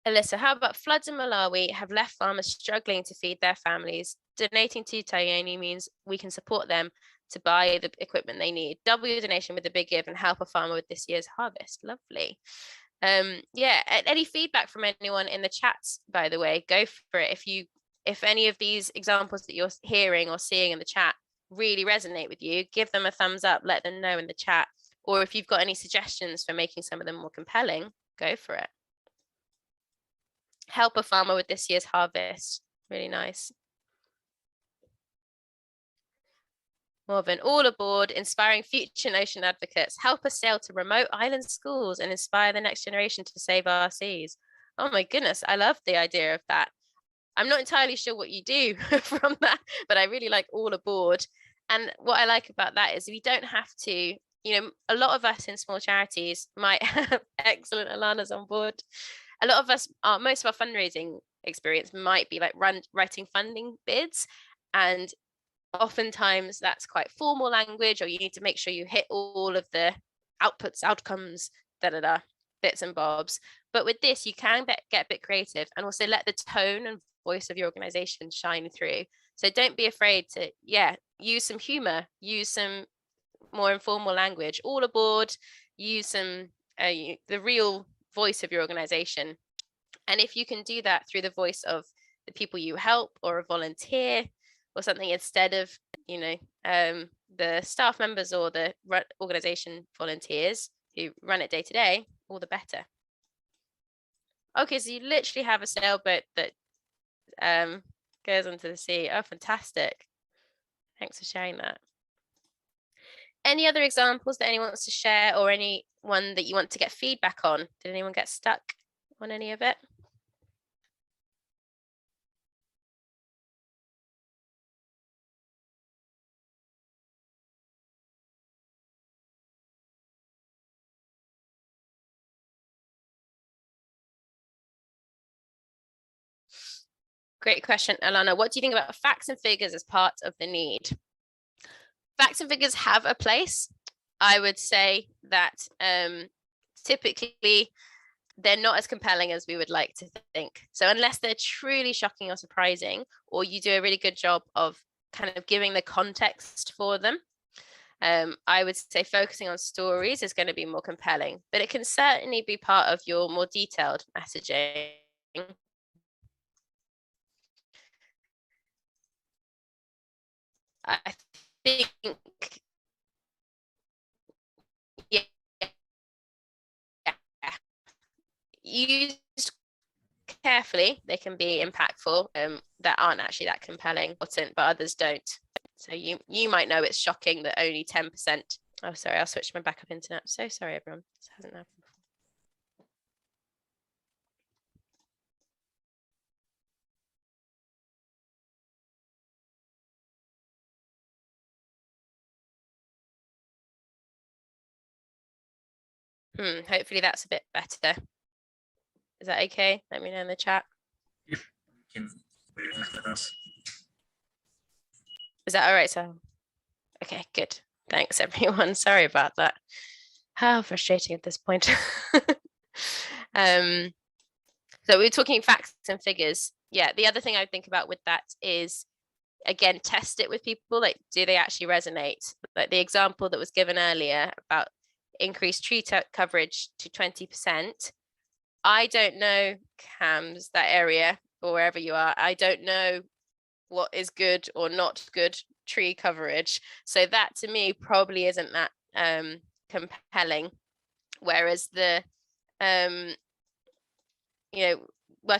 Alyssa, how about floods in Malawi have left farmers struggling to feed their families? Donating to Tayeni means we can support them to buy the equipment they need. Double your donation with a big give and help a farmer with this year's harvest. Lovely. Any feedback from anyone in the chats, by the way, go for it. If any of these examples that you're hearing or seeing in the chat really resonate with you, give them a thumbs up, let them know in the chat. Or if you've got any suggestions for making some of them more compelling, go for it. Help a farmer with this year's harvest. Really nice. Morven, all aboard, inspiring future ocean advocates. Help us sail to remote island schools and inspire the next generation to save our seas. Oh my goodness, I love the idea of that. I'm not entirely sure what you do from that, but I really like all aboard. And what I like about that is we don't have to, a lot of us in small charities might have excellent Alana's on board. A lot of us most of our fundraising experience might be like writing funding bids. And oftentimes that's quite formal language, or you need to make sure you hit all of the outputs, outcomes, bits and bobs. But with this, you can get a bit creative and also let the tone and voice of your organization shine through. So don't be afraid to, use some humor, use some more informal language, all aboard, use some the real voice of your organization. And if you can do that through the voice of the people you help or a volunteer or something, instead of the staff members or the organization volunteers who run it day to day, all the better. Okay, so you literally have a sailboat that goes onto the sea. Oh, fantastic. Thanks for sharing that. Any other examples that anyone wants to share, or any one that you want to get feedback on? Did anyone get stuck on any of it? Great question, Alana. What do you think about facts and figures as part of the need? Facts and figures have a place. I would say that typically they're not as compelling as we would like to think. So unless they're truly shocking or surprising, or you do a really good job of kind of giving the context for them, I would say focusing on stories is going to be more compelling, but it can certainly be part of your more detailed messaging. I think, yeah, used carefully, they can be impactful, that aren't actually that compelling, but others don't. So you might know it's shocking that only 10%. Oh, sorry, I'll switch my backup internet. So sorry, everyone. This hasn't happened before. Hopefully that's a bit better. Is that okay? Let me know in the chat. Is that all right, so? Okay, good. Thanks, everyone. Sorry about that. How frustrating at this point. So we're talking facts and figures. Yeah, the other thing I think about with that is, again, test it with people. Like, do they actually resonate? Like the example that was given earlier about increased tree coverage to 20%. I don't know, CAMS, that area, or wherever you are, I don't know what is good or not good tree coverage. So that to me probably isn't that compelling. Whereas the working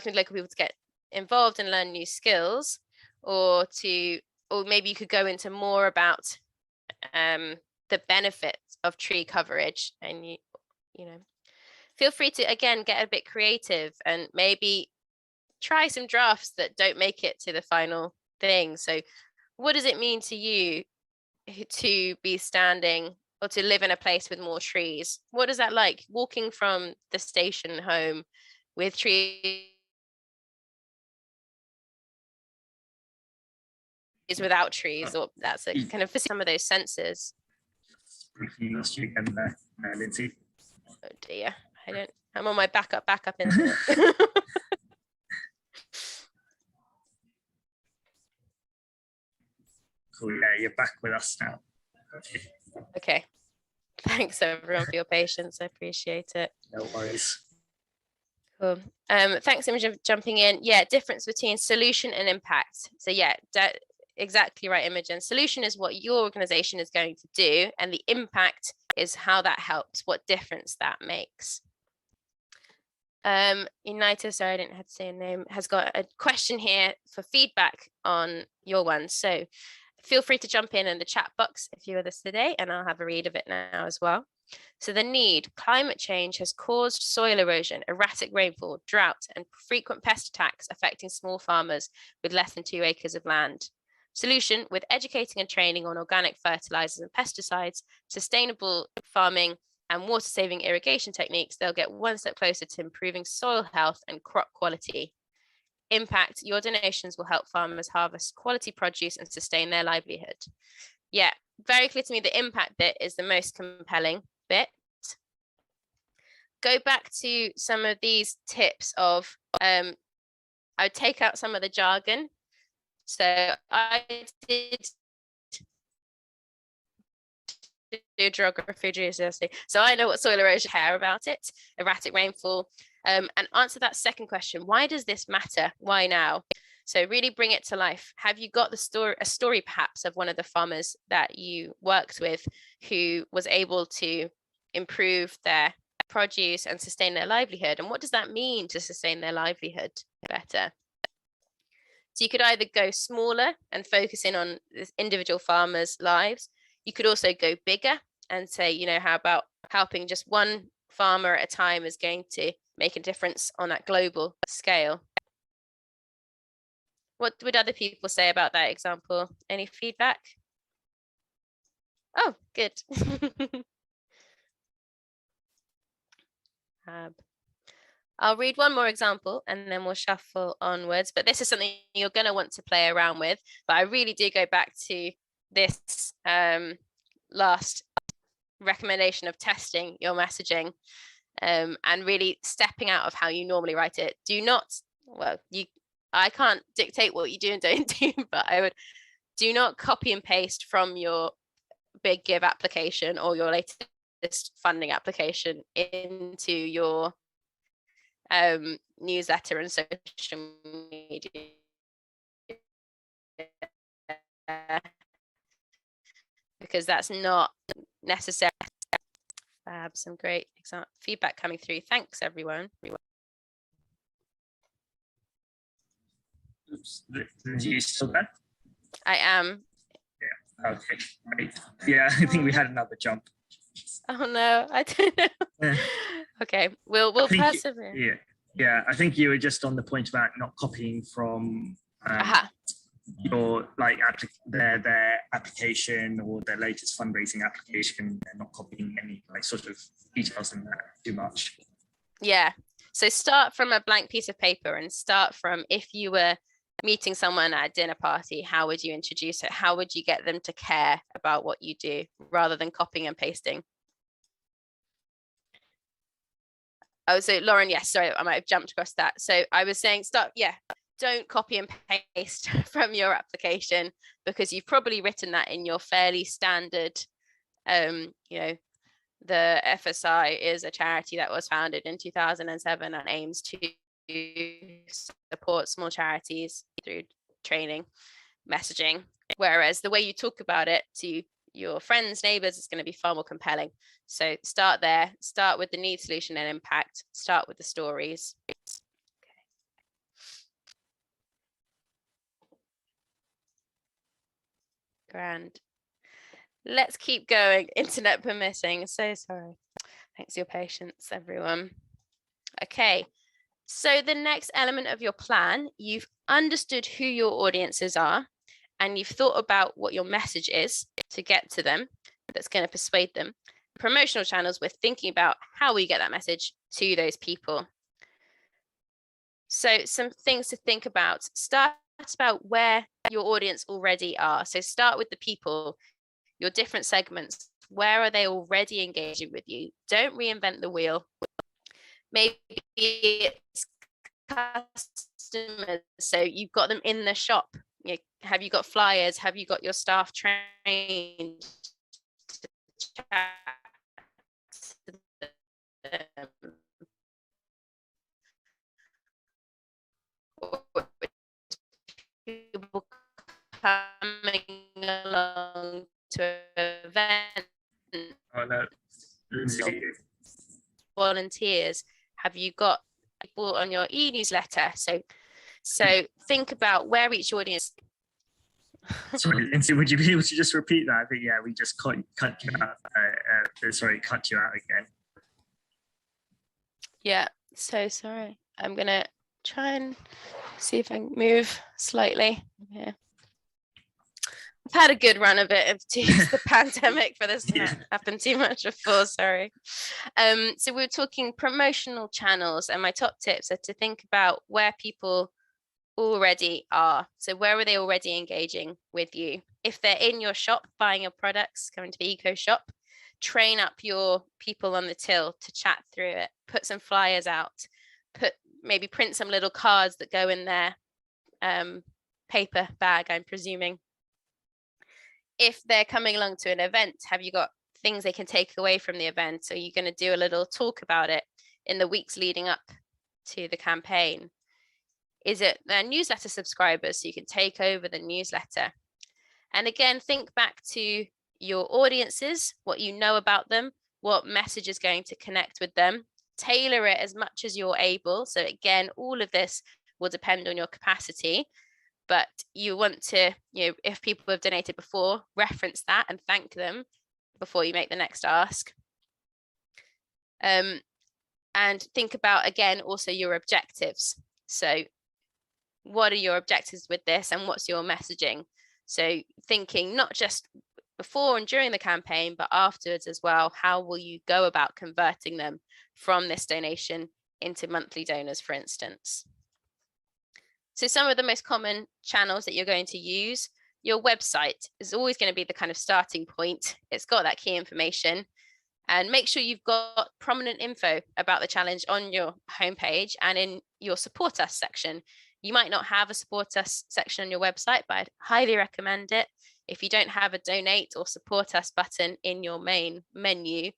with local people to get involved and learn new skills, or maybe you could go into more about the benefits of tree coverage, and you know feel free to again get a bit creative and maybe try some drafts that don't make it to the final thing. So what does it mean to you to be standing or to live in a place with more trees? What is that like, walking from the station home with trees, without trees, or that's a kind of for some of those senses? Lost you again there, Lindsay. Oh dear, I'm on my backup internet. Cool, yeah, you're back with us now. Okay. Thanks everyone for your patience. I appreciate it. No worries. Cool. Thanks, Imogen, for jumping in. Yeah, difference between solution and impact. So yeah, exactly right, Imogen. Solution is what your organization is going to do, and the impact is how that helps, what difference that makes. Unita, sorry, I didn't have to say a name, has got a question here for feedback on your one. So feel free to jump in the chat box if you're with us today, and I'll have a read of it now as well. So the need: climate change has caused soil erosion, erratic rainfall, drought, and frequent pest attacks affecting small farmers with less than 2 acres of land. Solution: with educating and training on organic fertilizers and pesticides, sustainable farming, and water-saving irrigation techniques, they'll get one step closer to improving soil health and crop quality. Impact: your donations will help farmers harvest quality produce and sustain their livelihood. Yeah, very clear to me. The impact bit is the most compelling bit. Go back to some of these tips of, I would take out some of the jargon. So I did do geography, geodesy. So I know what soil erosion, care about it, erratic rainfall, and answer that second question. Why does this matter? Why now? So really bring it to life. Have you got a story perhaps of one of the farmers that you worked with who was able to improve their produce and sustain their livelihood? And what does that mean to sustain their livelihood better? So you could either go smaller and focus in on this individual farmers' lives. You could also go bigger and say, you know, how about helping just one farmer at a time is going to make a difference on that global scale. What would other people say about that example? Any feedback? Oh, good. I'll read one more example and then we'll shuffle onwards. But this is something you're going to want to play around with. But I really do go back to this last recommendation of testing your messaging and really stepping out of how you normally write it. Do not, well, I can't dictate what you do and don't do, but I would do not copy and paste from your Big Give application or your latest funding application into your newsletter and social media. Because that's not necessary. Some great feedback coming through. Thanks, everyone. Oops, are you still there? I am. Yeah, okay, great. Yeah, I think we had another jump. Oh no, I don't know. Yeah. Okay, we'll persevere. Yeah, I think you were just on the point about not copying from your their application or their latest fundraising application, and not copying any sort of details in that too much. Yeah, so start from a blank piece of paper and start from, if you were meeting someone at a dinner party, how would you introduce it? How would you get them to care about what you do rather than copying and pasting? Oh, so Lauren, yes, sorry, I might have jumped across that. So I was saying don't copy and paste from your application, because you've probably written that in your fairly standard, you know, the FSI is a charity that was founded in 2007 and aims to support small charities through training, messaging. Whereas the way you talk about it to your friends, neighbors, is going to be far more compelling. So start there, start with the need, solution, and impact, start with the stories. Grand. Let's keep going, internet permitting. So sorry. Thanks for your patience, everyone. Okay, so the next element of your plan, you've understood who your audiences are, and you've thought about what your message is to get to them that's going to persuade them. Promotional channels, we're thinking about how we get that message to those people. So some things to think about. Start about where your audience already are. So start with the people, your different segments. Where are they already engaging with you? Don't reinvent the wheel. Maybe it's customers, so you've got them in the shop. Have you got flyers? Have you got your staff trained to chat to them? People coming along to an event. Oh no. Volunteers. Have you got people on your e-newsletter? So think about where each audience. Sorry, Lindsay, would you be able to just repeat that? But yeah, we just cut you out. Sorry, cut you out again. Yeah, so sorry. I'm gonna try and see if I can move slightly here. I've had a good run of it to use the pandemic for this to not happen too much before, sorry. So we were talking promotional channels, and my top tips are to think about where people already are. So where are they already engaging with you? If they're in your shop buying your products, coming to the eco shop, train up your people on the till to chat through it, put some flyers out, maybe print some little cards that go in their paper bag, I'm presuming. If they're coming along to an event, have you got things they can take away from the event? So you're going to do a little talk about it in the weeks leading up to the campaign. Is it their newsletter subscribers, so you can take over the newsletter? And again, think back to your audiences, what you know about them, what message is going to connect with them. Tailor it as much as you're able. So again, all of this will depend on your capacity, but you want to, if people have donated before, reference that and thank them before you make the next ask. And think about, again, also your objectives. So what are your objectives with this, and what's your messaging? So thinking not just before and during the campaign, but afterwards as well. How will you go about converting them from this donation into monthly donors, for instance? So some of the most common channels that you're going to use, your website is always going to be the kind of starting point. It's got that key information, and make sure you've got prominent info about the challenge on your homepage and in your support us section. You might not have a support us section on your website, but I'd highly recommend it. If you don't have a donate or support us button in your main menu,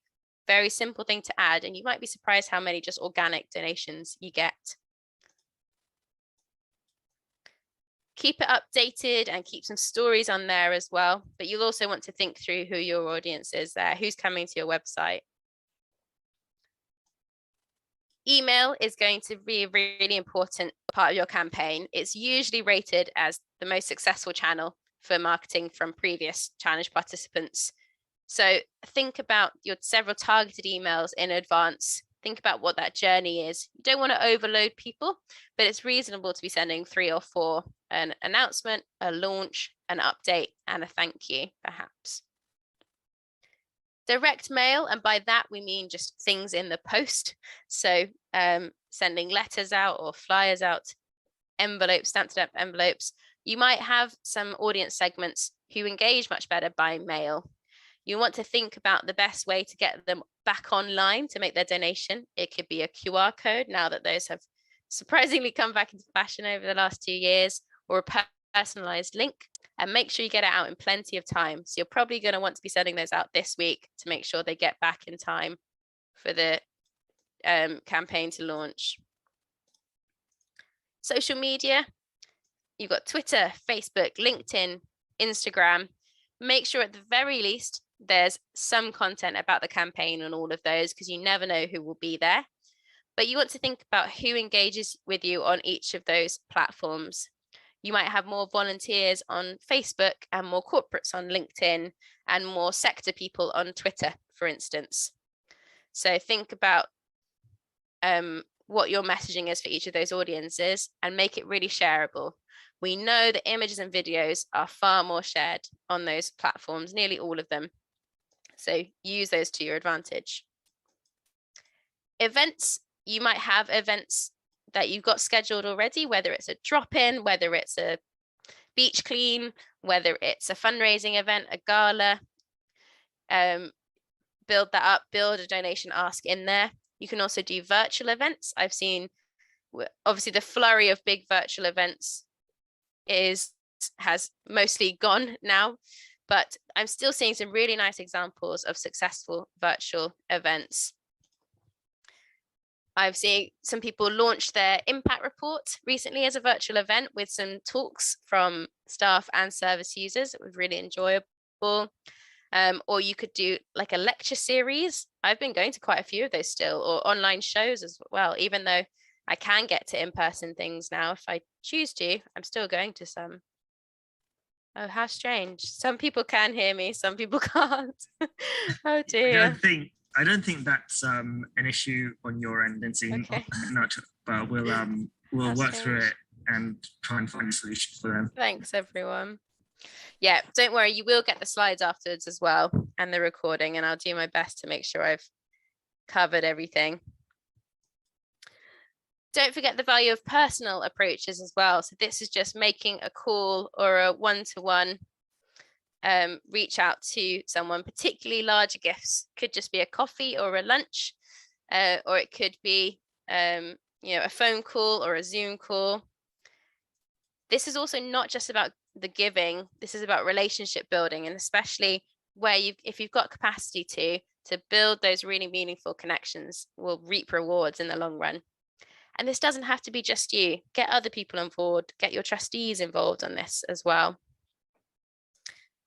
very simple thing to add, and you might be surprised how many just organic donations you get. Keep it updated and keep some stories on there as well, but you'll also want to think through who your audience is there, who's coming to your website. Email is going to be a really important part of your campaign. It's usually rated as the most successful channel for marketing from previous challenge participants. So think about your several targeted emails in advance. Think about what that journey is. You don't want to overload people, but it's reasonable to be sending 3 or 4: an announcement, a launch, an update, and a thank you, perhaps. Direct mail, and by that we mean just things in the post. So sending letters out or flyers out, envelopes, stamped up envelopes. You might have some audience segments who engage much better by mail. You want to think about the best way to get them back online to make their donation. It could be a QR code, now that those have surprisingly come back into fashion over the last 2 years, or a personalized link, and make sure you get it out in plenty of time. So you're probably going to want to be sending those out this week to make sure they get back in time for the campaign to launch. Social media, you've got Twitter, Facebook, LinkedIn, Instagram. Make sure at the very least there's some content about the campaign on all of those, because you never know who will be there. But you want to think about who engages with you on each of those platforms. You might have more volunteers on Facebook and more corporates on LinkedIn and more sector people on Twitter, for instance. So think about what your messaging is for each of those audiences and make it really shareable. We know that images and videos are far more shared on those platforms, nearly all of them. So use those to your advantage. Events, you might have events that you've got scheduled already, whether it's a drop-in, whether it's a beach clean, whether it's a fundraising event, a gala. Build that up, build a donation ask in there. You can also do virtual events. I've seen, obviously, the flurry of big virtual events has mostly gone now, but I'm still seeing some really nice examples of successful virtual events. I've seen some people launch their impact report recently as a virtual event with some talks from staff and service users. It was really enjoyable. Or you could do like a lecture series. I've been going to quite a few of those still, or online shows as well, even though I can get to in-person things now if I choose to. I'm still going to some. Oh, how strange. Some people can hear me, some people can't. Oh I dear. don't think that's an issue on your end, Lindsay. Okay. Not, but we'll How work through it strange. and try and find a solution for them. Thanks, everyone. Yeah, don't worry, you will get the slides afterwards as well and the recording, and I'll do my best to make sure I've covered everything. Don't forget the value of personal approaches as well. So this is just making a call or a one-to-one reach out to someone. Particularly larger gifts could just be a coffee or a lunch, or it could be a phone call or a Zoom call. This is also not just about the giving. This is about relationship building, and especially where if you've got capacity to build those really meaningful connections, will reap rewards in the long run. And this doesn't have to be just you. Get other people on board, get your trustees involved on this as well.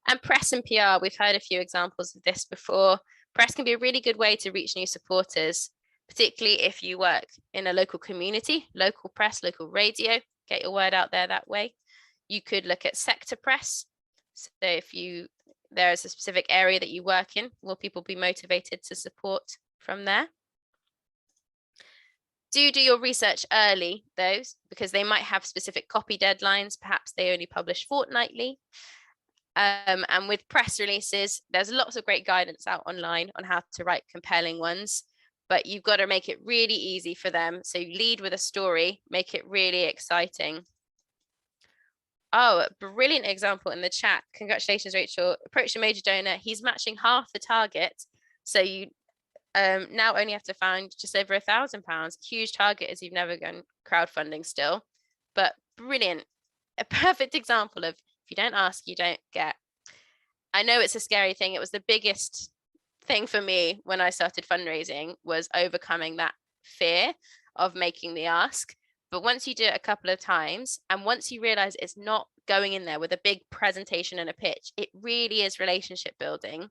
And press and PR, we've heard a few examples of this before. Press can be a really good way to reach new supporters, particularly if you work in a local community, local press, local radio, get your word out there that way. You could look at sector press. So if there is a specific area that you work in, will people be motivated to support from there? Do your research early, though, because they might have specific copy deadlines. Perhaps they only publish fortnightly. And with press releases, there's lots of great guidance out online on how to write compelling ones, but you've got to make it really easy for them. So lead with a story, make it really exciting. Oh, a brilliant example in the chat. Congratulations, Rachel. Approach a major donor. He's matching half the target. So you now only have to find just over £1,000. Huge target as you've never gone crowdfunding still, but brilliant. A perfect example of if you don't ask, you don't get. I know it's a scary thing. It was the biggest thing for me when I started fundraising, was overcoming that fear of making the ask. But once you do it a couple of times, and once you realize it's not going in there with a big presentation and a pitch, it really is relationship building.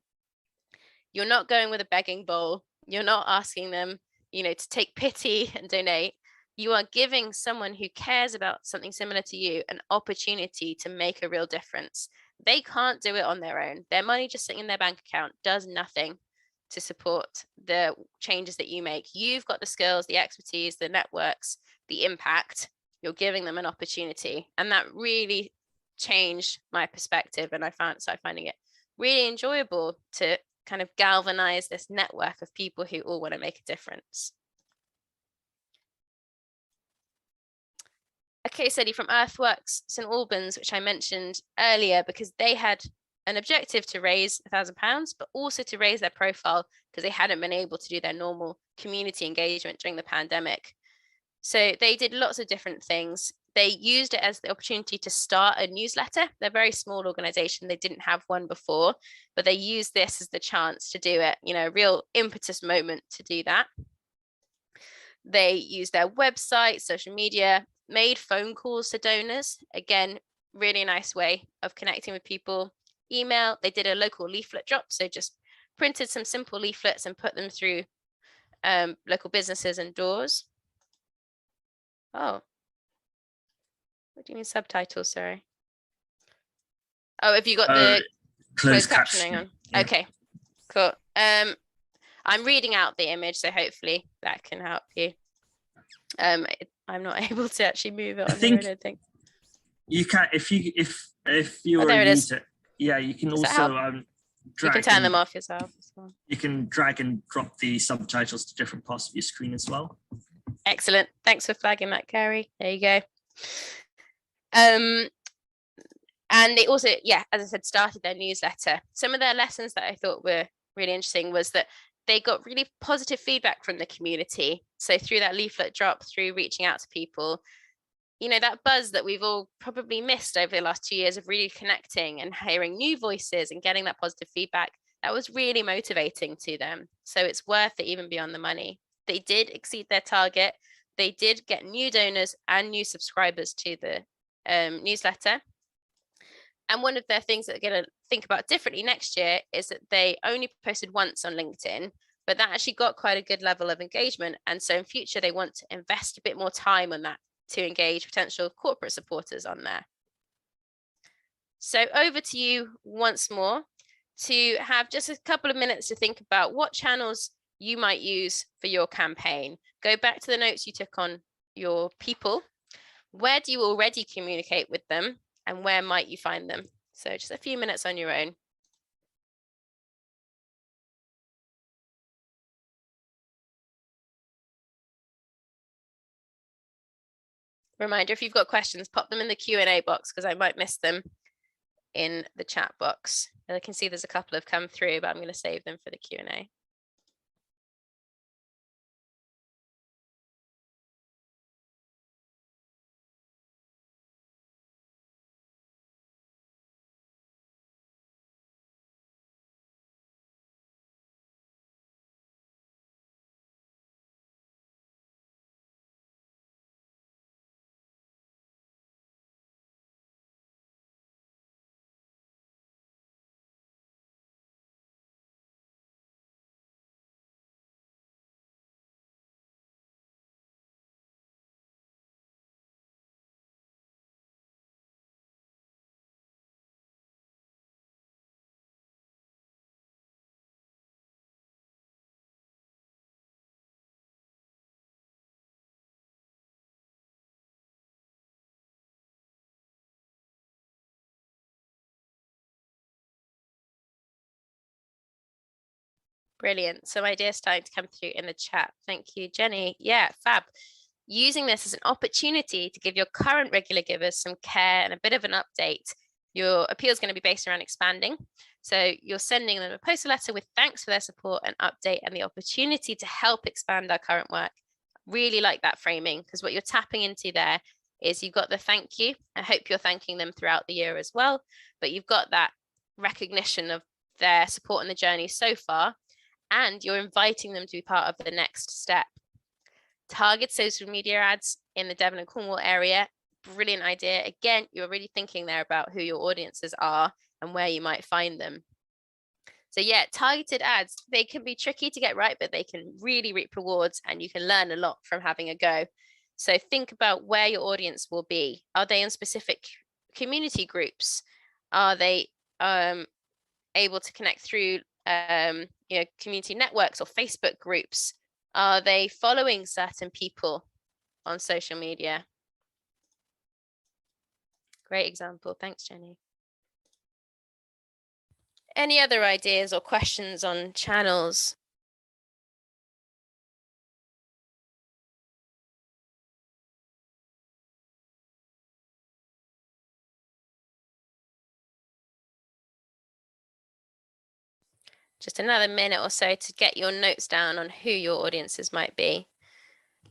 You're not going with a begging bowl. You're not asking them, to take pity and donate. You are giving someone who cares about something similar to you an opportunity to make a real difference. They can't do it on their own. Their money just sitting in their bank account does nothing to support the changes that you make. You've got the skills, the expertise, the networks, the impact. You're giving them an opportunity. And that really changed my perspective. And I started finding it really enjoyable to kind of galvanize this network of people who all want to make a difference. A case study from Earthworks St Albans, which I mentioned earlier, because they had an objective to raise £1,000, but also to raise their profile because they hadn't been able to do their normal community engagement during the pandemic. So they did lots of different things. They used it as the opportunity to start a newsletter. They're a very small organization. They didn't have one before, but they used this as the chance to do it, a real impetus moment to do that. They used their website, social media, made phone calls to donors. Again, really nice way of connecting with people. Email, they did a local leaflet drop. So just printed some simple leaflets and put them through local businesses and doors. Oh, what do you mean subtitles? Sorry. Oh, have you got the closed captioning on? Yeah. Okay, cool. I'm reading out the image, so hopefully that can help you. I'm not able to actually move it on here, I don't think. You can, if you are a user, yeah, you can also you can turn them off yourself as well. You can drag and drop the subtitles to different parts of your screen as well. Excellent. Thanks for flagging that, Carrie. There you go. And they also, as I said, started their newsletter. Some of their lessons that I thought were really interesting was that they got really positive feedback from the community. So through that leaflet drop, through reaching out to people, that buzz that we've all probably missed over the last 2 years of really connecting and hearing new voices and getting that positive feedback, that was really motivating to them. So it's worth it even beyond the money. They did exceed their target. They did get new donors and new subscribers to the newsletter. And one of their things that they're going to think about differently next year is that they only posted once on LinkedIn, but that actually got quite a good level of engagement. And so in future, they want to invest a bit more time on that to engage potential corporate supporters on there. So over to you once more to have just a couple of minutes to think about what channels you might use for your campaign. Go back to the notes you took on your people. Where do you already communicate with them, and where might you find them? So just a few minutes on your own. Reminder, if you've got questions, pop them in the Q&A box because I might miss them in the chat box. And I can see there's a couple have come through, but I'm going to save them for the Q&A. Brilliant. Some ideas starting to come through in the chat. Thank you, Jenny. Yeah, fab. Using this as an opportunity to give your current regular givers some care and a bit of an update. Your appeal is going to be based around expanding. So you're sending them a postal letter with thanks for their support and update and the opportunity to help expand our current work. Really like that framing, because what you're tapping into there is you've got the thank you. I hope you're thanking them throughout the year as well, but you've got that recognition of their support in the journey so far, and you're inviting them to be part of the next step. Target social media ads in the Devon and Cornwall area. Brilliant idea. Again, you're really thinking there about who your audiences are and where you might find them. So yeah, targeted ads, they can be tricky to get right, but they can really reap rewards and you can learn a lot from having a go. So think about where your audience will be. Are they in specific community groups? Are they able to connect through community networks or Facebook groups? Are they following certain people on social media? Great example. Thanks, Jenny. Any other ideas or questions on channels? Just another minute or so to get your notes down on who your audiences might be.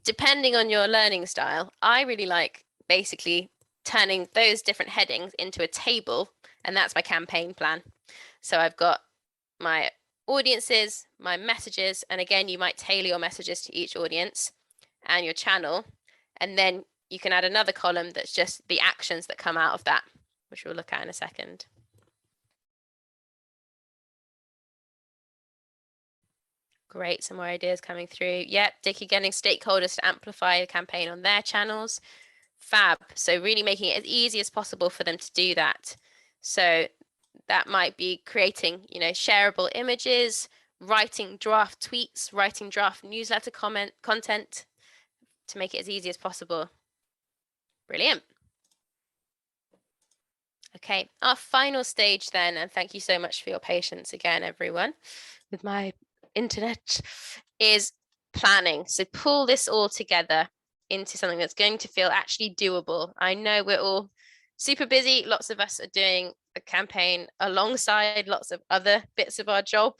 Depending on your learning style, I really like basically turning those different headings into a table, and that's my campaign plan. So I've got my audiences, my messages, and again, you might tailor your messages to each audience and your channel, and then you can add another column that's just the actions that come out of that, which we'll look at in a second. Great, some more ideas coming through. Yep, Dickie getting stakeholders to amplify the campaign on their channels. Fab. So really making it as easy as possible for them to do that. So that might be creating, shareable images, writing draft tweets, writing draft newsletter content to make it as easy as possible. Brilliant. Okay, our final stage then, and thank you so much for your patience again, everyone, with my internet, is planning. So pull this all together into something that's going to feel actually doable. I know we're all super busy. Lots of us are doing a campaign alongside lots of other bits of our job.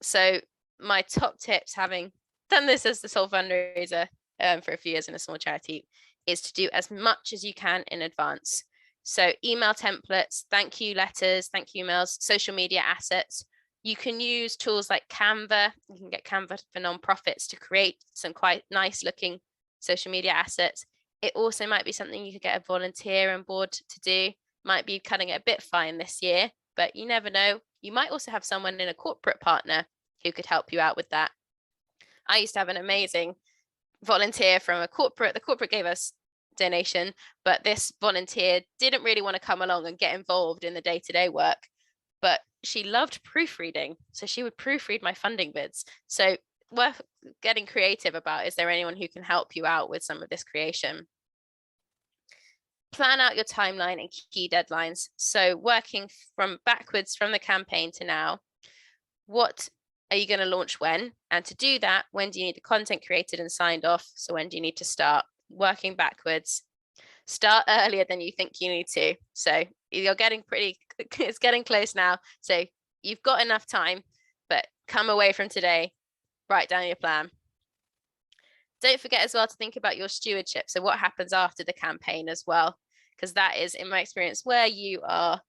So my top tips, having done this as the sole fundraiser for a few years in a small charity, is to do as much as you can in advance. So email templates, thank you letters, thank you emails, social media assets. You can use tools like Canva. You can get Canva for nonprofits to create some quite nice looking social media assets. It also might be something you could get a volunteer on board to do. Might be cutting it a bit fine this year, but you never know. You might also have someone in a corporate partner who could help you out with that. I used to have an amazing volunteer from a corporate. The corporate gave us donation, but this volunteer didn't really want to come along and get involved in the day-to-day work, but she loved proofreading. So she would proofread my funding bids. So worth getting creative about, is there anyone who can help you out with some of this creation? Plan out your timeline and key deadlines. So working from backwards from the campaign to now, what are you going to launch when? And to do that, when do you need the content created and signed off? So when do you need to start? Working backwards. Start earlier than you think you need to. So you're getting it's getting close now. So you've got enough time, but come away from today, write down your plan. Don't forget as well to think about your stewardship. So what happens after the campaign as well, because that is, in my experience, where you are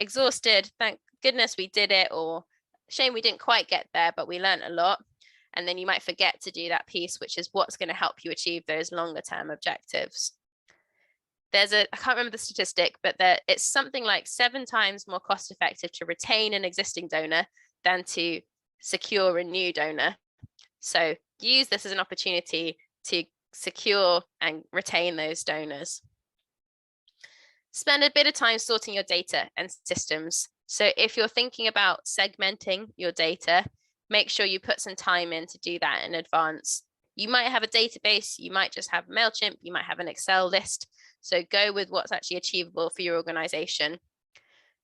exhausted. Thank goodness we did it, or shame we didn't quite get there, but we learned a lot. And then you might forget to do that piece, which is what's going to help you achieve those longer term objectives. I can't remember the statistic, but it's something like 7 times more cost effective to retain an existing donor than to secure a new donor. So use this as an opportunity to secure and retain those donors. Spend a bit of time sorting your data and systems. So if you're thinking about segmenting your data, make sure you put some time in to do that in advance. You might have a database, you might just have MailChimp, you might have an Excel list. So go with what's actually achievable for your organization.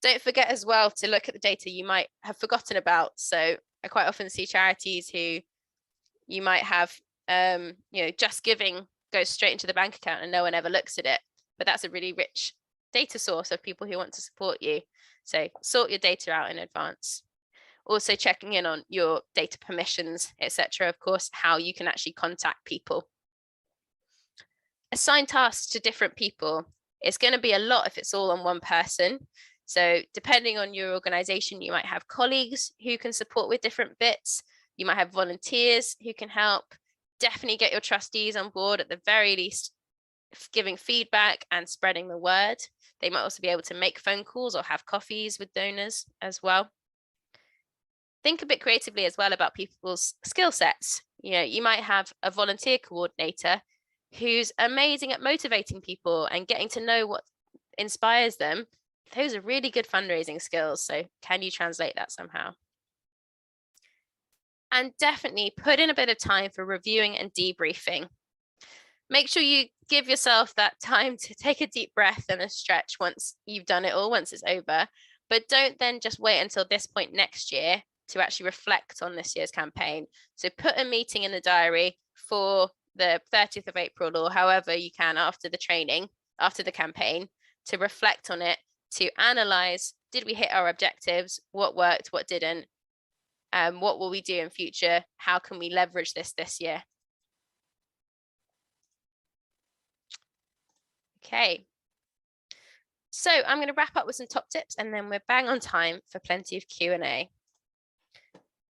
Don't forget as well to look at the data you might have forgotten about. So I quite often see charities who you might have, just giving goes straight into the bank account and no one ever looks at it. But that's a really rich data source of people who want to support you. So sort your data out in advance. Also checking in on your data permissions, etc. Of course, how you can actually contact people. Assign tasks to different people. It's going to be a lot if it's all on one person. So depending on your organization, you might have colleagues who can support with different bits. You might have volunteers who can help. Definitely get your trustees on board, at the very least, giving feedback and spreading the word. They might also be able to make phone calls or have coffees with donors as well. Think a bit creatively as well about people's skill sets. You might have a volunteer coordinator who's amazing at motivating people and getting to know what inspires them. Those are really good fundraising skills. So can you translate that somehow? And definitely put in a bit of time for reviewing and debriefing. Make sure you give yourself that time to take a deep breath and a stretch once you've done it all, once it's over. But don't then just wait until this point next year to actually reflect on this year's campaign. So put a meeting in the diary for the 30th of April or however you can after the training, after the campaign, to reflect on it, to analyze, did we hit our objectives? What worked, what didn't? What will we do in future? How can we leverage this year? Okay. So I'm going to wrap up with some top tips and then we're bang on time for plenty of Q&A.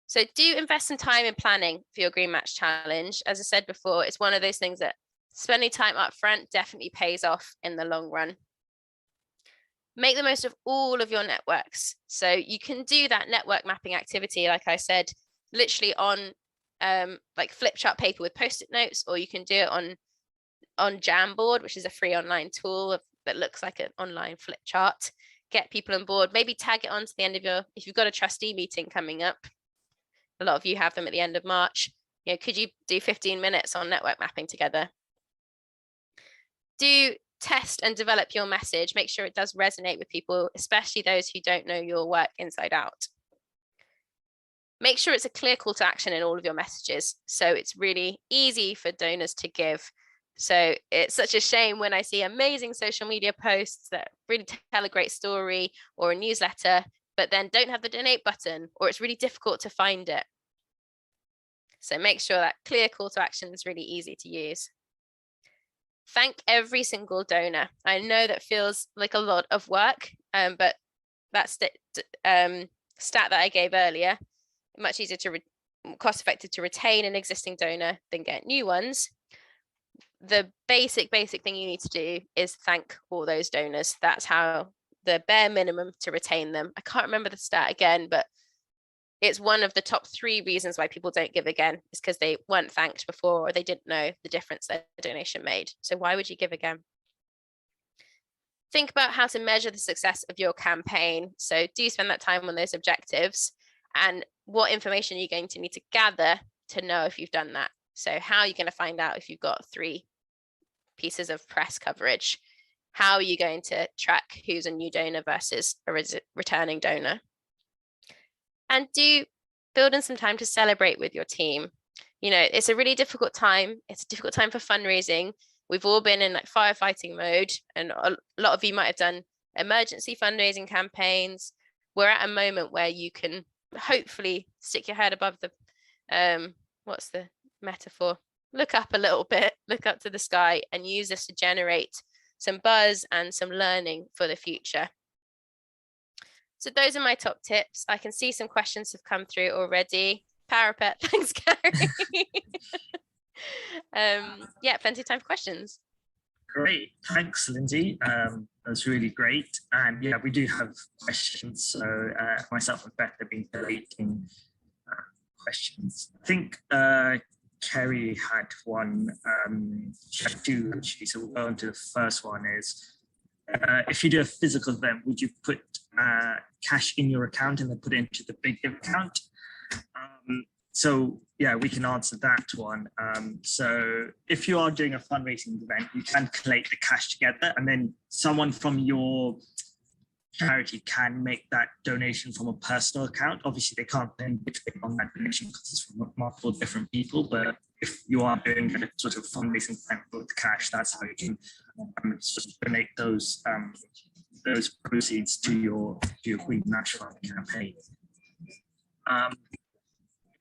So do invest some time in planning for your Green Match Challenge. As I said before, it's one of those things that spending time up front definitely pays off in the long run. Make the most of all of your networks. So you can do that network mapping activity, like I said, literally on like flip chart paper with post-it notes, or you can do it on Jamboard, which is a free online tool that looks like an online flip chart. Get people on board, maybe tag it on to the end of if you've got a trustee meeting coming up. A lot of you have them at the end of March. Could you do 15 minutes on network mapping together? Do test and develop your message. Make sure it does resonate with people, especially those who don't know your work inside out. Make sure it's a clear call to action in all of your messages, so it's really easy for donors to give. So it's such a shame when I see amazing social media posts that really tell a great story or a newsletter, but then don't have the donate button, or it's really difficult to find it. So make sure that clear call to action is really easy to use. Thank every single donor. I know that feels like a lot of work, but that stat that I gave earlier, much easier cost effective to retain an existing donor than get new ones. The basic thing you need to do is thank all those donors. That's how the bare minimum to retain them. I can't remember the stat again, but it's one of the top 3 reasons why people don't give again, is because they weren't thanked before, or they didn't know the difference their donation made. So why would you give again? Think about how to measure the success of your campaign. So do spend that time on those objectives, and what information are you going to need to gather to know if you've done that. So how are you going to find out if you've got 3 pieces of press coverage? How are you going to track who's a new donor versus a returning donor? And do build in some time to celebrate with your team. You know, it's a really difficult time. It's a difficult time for fundraising. We've all been in like firefighting mode, and a lot of you might have done emergency fundraising campaigns. We're at a moment where you can hopefully stick your head above the, what's the metaphor? Look up a little bit, look up to the sky, and use this to generate some buzz and some learning for the future. So those are my top tips. I can see some questions have come through already. Parapet, thanks, Gary. Yeah, plenty of time for questions. Great, thanks, Lindsay. That's really great. And yeah, we do have questions. So myself and Beth have been collating questions. I think Kerry had one. She had 2 actually. So we'll go on to the first one. Is if you do a physical event, would you put cash in your account and then put it into the Big Give account? So yeah, we can answer that one. So if you are doing a fundraising event, you can collate the cash together, and then someone from your charity can make that donation from a personal account. Obviously, they can't then between on that donation because it's from multiple different people. But if you are doing a sort of fundraising event with cash, that's how you can sort of donate those proceeds to your Green Match Fund campaign.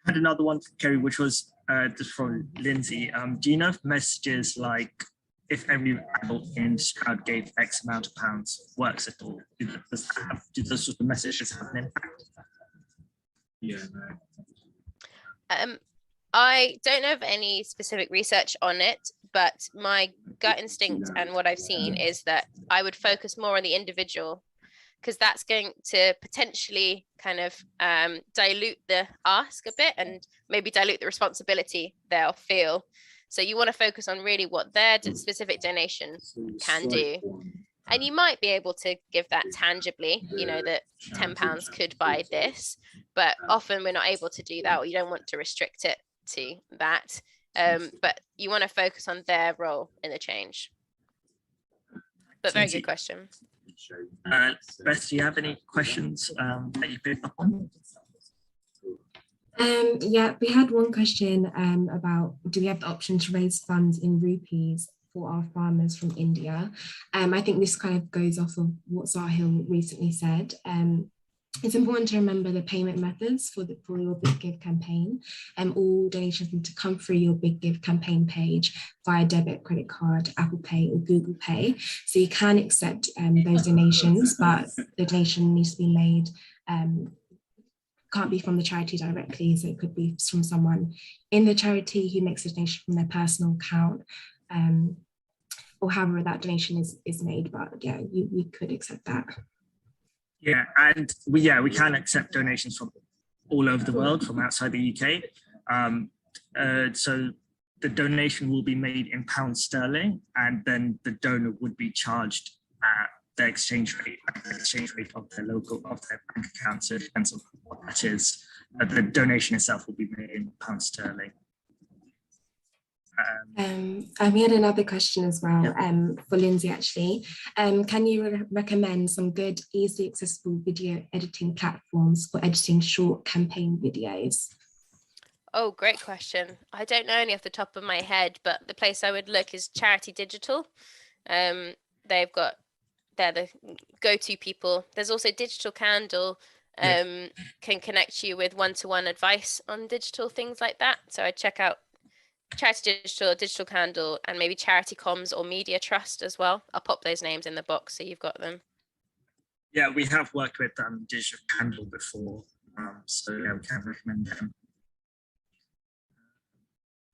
Had another one from Kerry, which was just from Lindsay. Do you know if messages like if every adult in Stroud gave X amount of pounds works at all? Do those sort of messages have an impact? Yeah, no. I don't know of any specific research on it, but my gut instinct and what I've seen is that I would focus more on the individual, because that's going to potentially kind of dilute the ask a bit and maybe dilute the responsibility they'll feel. So you want to focus on really what their specific donation can do. And you might be able to give that tangibly, you know, that £10 could buy this, but often we're not able to do that, or you don't want to restrict it to that. But you want to focus on their role in the change. But very good question. Beth, do you have any questions that you picked up on? Yeah, we had one question about, do we have the option to raise funds in rupees for our farmers from India? I think this kind of goes off of what Sahil recently said. It's important to remember the payment methods for your Big Give campaign. All donations need to come through your Big Give campaign page via debit, credit card, Apple Pay or Google Pay. So you can accept those donations, but the donation needs to be made, can't be from the charity directly. So it could be from someone in the charity who makes a donation from their personal account, or however that donation is made. But yeah, we could accept that. Yeah, and we can accept donations from all over the world, from outside the UK. So the donation will be made in pounds sterling, and then the donor would be charged at the exchange rate of their bank account. So it depends on what that is. The donation itself will be made in pounds sterling. We had another question as well, for Lindsay actually. Can you recommend some good, easily accessible video editing platforms for editing short campaign videos? Oh, great question. I don't know any off the top of my head, but the place I would look is Charity Digital. They're the go-to people. There's also Digital Candle, can connect you with one-to-one advice on digital things like that. So I'd check out Charity Digital, Digital Candle, and maybe Charity Comms or Media Trust as well. I'll pop those names in the box so you've got them. Yeah, we have worked with Digital Candle before, so yeah, we can recommend them.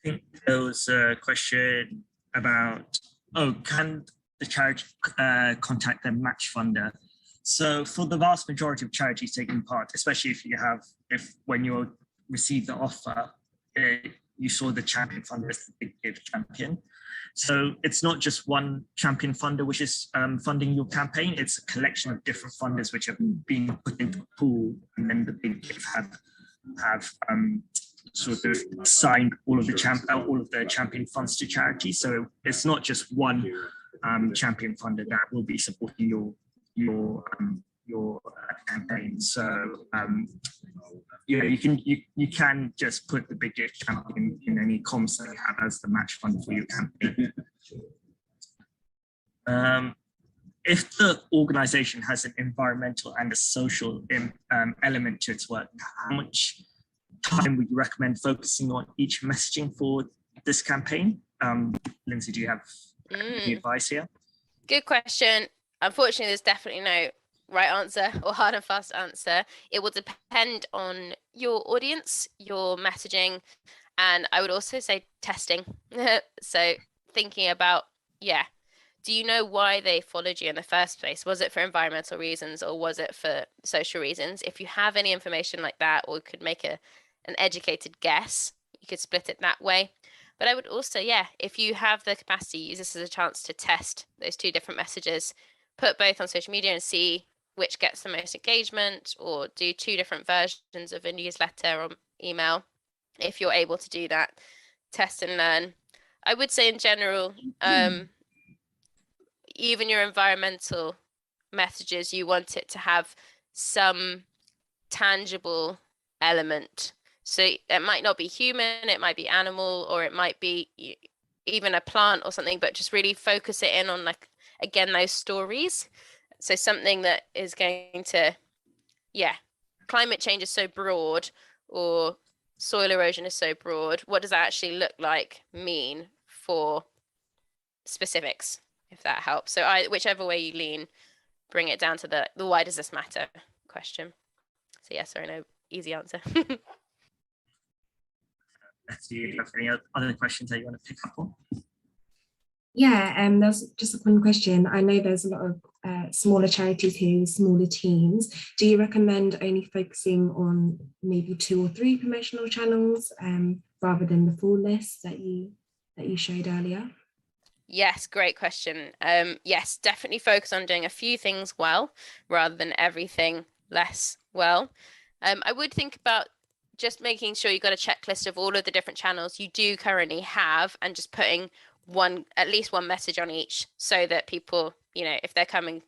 I think there was a question about, can the charity contact their match funder? So for the vast majority of charities taking part, especially if when you receive the offer, you saw the champion funder as the Big Give champion. So it's not just one champion funder which is funding your campaign. It's a collection of different funders which have been put into a pool, and then the Big Give have sort of assigned all of the champion funds to charities. So it's not just one champion funder that will be supporting your campaign. So yeah, you can just put the Big Give champion in any comms that you have as the match fund for your campaign. If the organization has an environmental and a social element to its work, how much time would you recommend focusing on each messaging for this campaign? Lindsay, do you have any advice here? Good question. Unfortunately, there's definitely no right answer or hard and fast answer. It will depend on your audience, your messaging, and I would also say testing. So thinking about, do you know why they followed you in the first place? Was it for environmental reasons or was it for social reasons? If you have any information like that, or could make an educated guess, you could split it that way. But I would also, if you have the capacity, use this as a chance to test those two different messages, put both on social media and see which gets the most engagement, or do two different versions of a newsletter or email. If you're able to do that, test and learn. I would say in general, even your environmental messages, you want it to have some tangible element. So it might not be human, it might be animal, or it might be even a plant or something, but just really focus it in on, like, again, those stories. So something that is going to, climate change is so broad, or soil erosion is so broad. What does that actually look like, mean for specifics, if that helps? So whichever way you lean, bring it down to the why does this matter question. So yes or no, easy answer. Do you have any other questions that you want to pick up on? Yeah, there's just a one question. I know there's a lot of smaller charities here, smaller teams. Do you recommend only focusing on maybe 2 or 3 promotional channels rather than the full list that you showed earlier? Yes, great question. Yes, definitely focus on doing a few things well rather than everything less well. I would think about just making sure you've got a checklist of all of the different channels you do currently have, and just putting at least one message on each, so that people, if they're coming,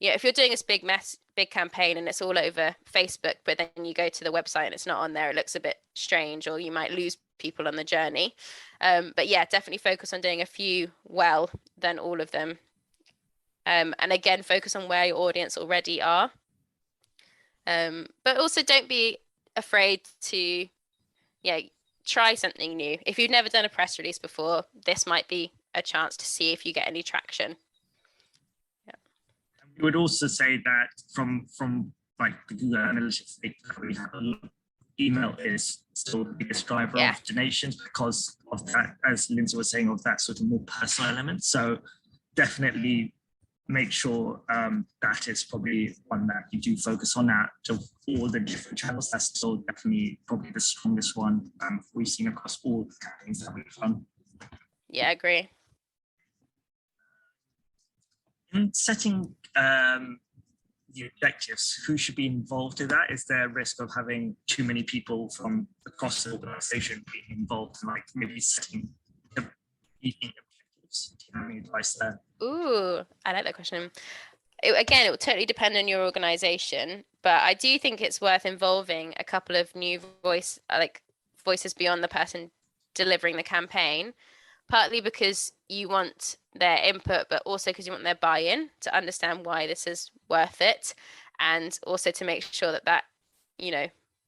if you're doing this big campaign and it's all over Facebook, but then you go to the website and it's not on there, it looks a bit strange, or you might lose people on the journey. But yeah, definitely focus on doing a few well than all of them. And again, focus on where your audience already are. But also don't be afraid to try something new. If you've never done a press release before, this might be a chance to see if you get any traction. We would also say that from like the Google Analytics data we have, email is still the biggest driver of donations, because of that, as Lindsay was saying, of that sort of more personal element. So definitely make sure that is probably one that you do focus on. Out of all the different channels, that's still definitely probably the strongest one we've seen across all the campaigns that we've done. Yeah, I agree. In setting the objectives, who should be involved in that? Is there a risk of having too many people from across the organization being involved in, like, maybe setting the meeting objectives? Do you have any advice there? Ooh, I like that question. Again, it will totally depend on your organization, but I do think it's worth involving a couple of new voices beyond the person delivering the campaign, partly because you want their input, but also because you want their buy-in to understand why this is worth it, and also to make sure that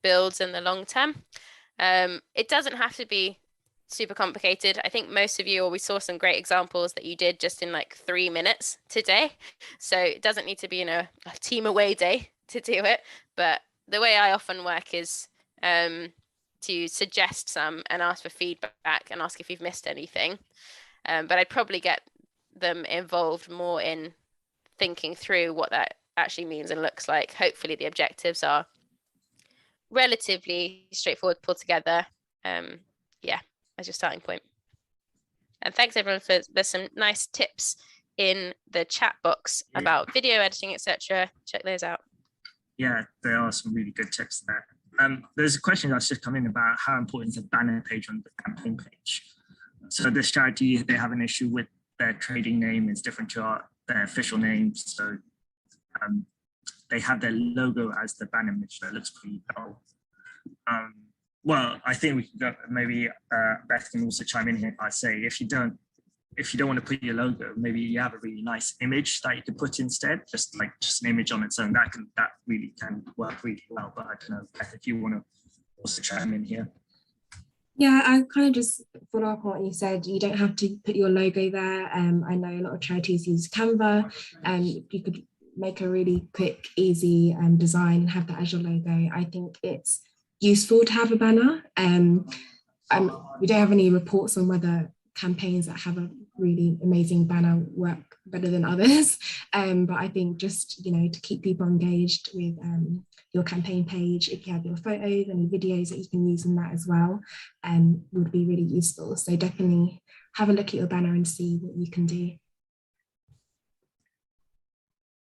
builds in the long term. It doesn't have to be super complicated. I think most of you, or we saw some great examples that you did just in like 3 minutes today. So it doesn't need to be a team away day to do it. But the way I often work is to suggest some and ask for feedback and ask if you've missed anything. But I'd probably get them involved more in thinking through what that actually means and looks like. Hopefully the objectives are relatively straightforward, pulled together. Yeah, as your starting point. And thanks everyone there's some nice tips in the chat box about video editing, etc. Check those out. Yeah, there are some really good tips there. There's a question that's just come in about how important is a banner page on the campaign page. So this charity, they have an issue with their trading name is different to their official name. So they have their logo as the banner image that looks pretty dull. Well, I think we could go, maybe Beth can also chime in here. I say if you don't want to put your logo, maybe you have a really nice image that you could put instead, just an image on its own. That really can work really well. But I don't know, Beth, if you want to also chime in here. Yeah, I kind of just follow up on what you said. You don't have to put your logo there. I know a lot of charities use Canva, and you could make a really quick, easy design and have that as your logo. I think it's useful to have a banner. We don't have any reports on whether campaigns that have a really amazing banner work better than others, but I think just to keep people engaged with your campaign page, if you have your photos and videos that you can use in that as well, would be really useful. So definitely have a look at your banner and see what you can do.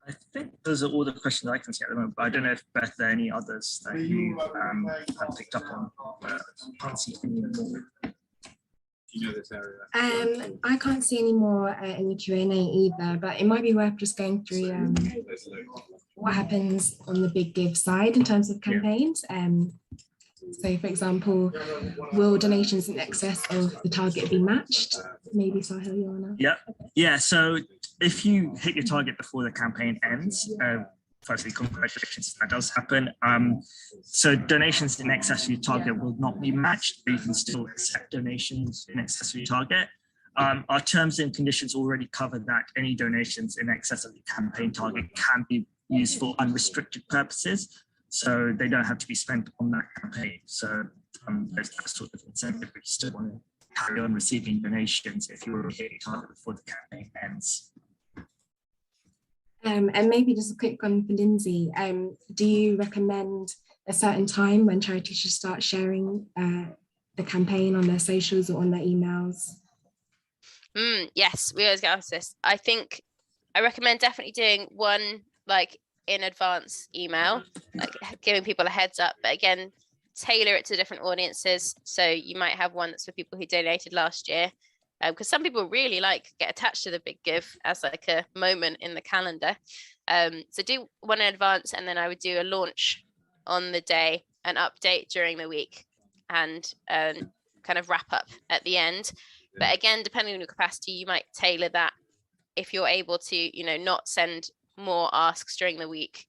I think those are all the questions I can see at the moment, but I don't know if Beth, there are any others that you have picked up on. I can't see any more. You know this area. I can't see any more in the Q&A either, but it might be worth just going through what happens on the Big Give side in terms of campaigns. So, for example, will donations in excess of the target be matched? Maybe Sahil, you wanna? Yeah. So if you hit your target before the campaign ends, firstly, congratulations, that does happen. So donations in excess of your target will not be matched, but you can still accept donations in excess of your target. Our terms and conditions already cover that any donations in excess of the campaign target can be used for unrestricted purposes. So they don't have to be spent on that campaign. So there's that sort of incentive if you still want to carry on receiving donations if you already hit your target before the campaign ends. And maybe just a quick one for Lindsay. Do you recommend a certain time when charities should start sharing the campaign on their socials or on their emails? Yes, we always get asked this. I think I recommend definitely doing one in advance email, giving people a heads up, but again, tailor it to different audiences. So you might have one that's for people who donated last year, because some people really get attached to the Big Give as a moment in the calendar. So do one in advance, and then I would do a launch on the day, an update during the week, and kind of wrap up at the end. But again, depending on your capacity, you might tailor that if you're able to, not send more asks during the week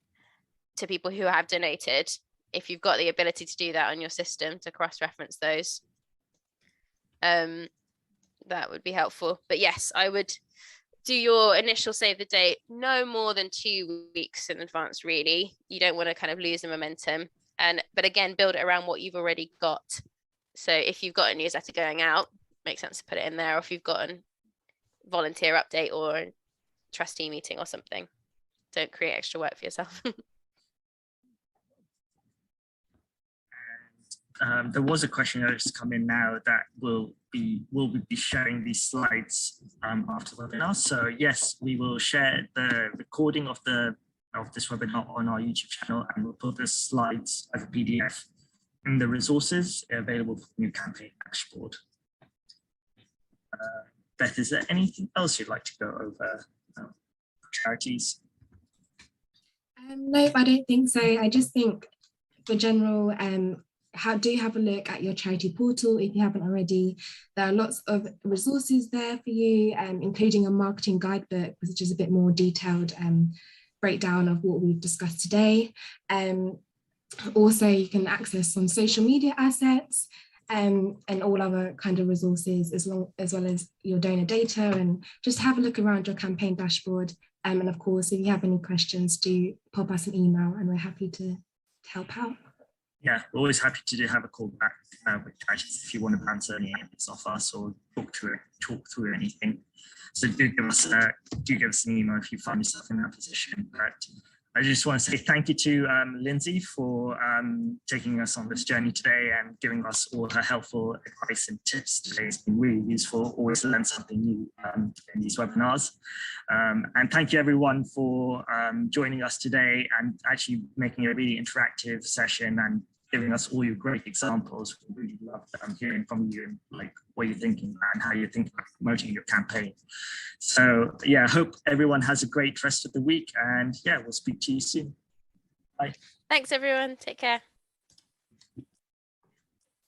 to people who have donated, if you've got the ability to do that on your system to cross-reference those. That would be helpful. But yes, I would do your initial save the date no more than 2 weeks in advance, really. You don't want to kind of lose the momentum. But again, build it around what you've already got. So if you've got a newsletter going out, makes sense to put it in there. Or if you've got a volunteer update or a trustee meeting or something, don't create extra work for yourself. There was a question that has come in now that will be sharing these slides after the webinar. So yes, we will share the recording of this webinar on our YouTube channel, and we'll put the slides as a PDF in the resources available for the new campaign dashboard. Beth, is there anything else you'd like to go over for charities? No, I don't think so. I just think for general, do have a look at your charity portal if you haven't already. There are lots of resources there for you, including a marketing guidebook, which is a bit more detailed breakdown of what we've discussed today. Also, you can access some social media assets and all other kind of resources, as well as your donor data, and just have a look around your campaign dashboard. And of course, if you have any questions, do pop us an email and we're happy to help out. Yeah, we're always happy to have a call back with charities if you want to bounce any ideas off us or talk through anything. So do give us an email if you find yourself in that position. But I just want to say thank you to Lindsay for taking us on this journey today and giving us all her helpful advice and tips today. It's been really useful, always learn something new in these webinars. And thank you everyone for joining us today and actually making a really interactive session and giving us all your great examples. We really love hearing from you and like what you're thinking and how you're thinking of promoting your campaign. So yeah, I hope everyone has a great rest of the week, and yeah, we'll speak to you soon. Bye. Thanks everyone, take care.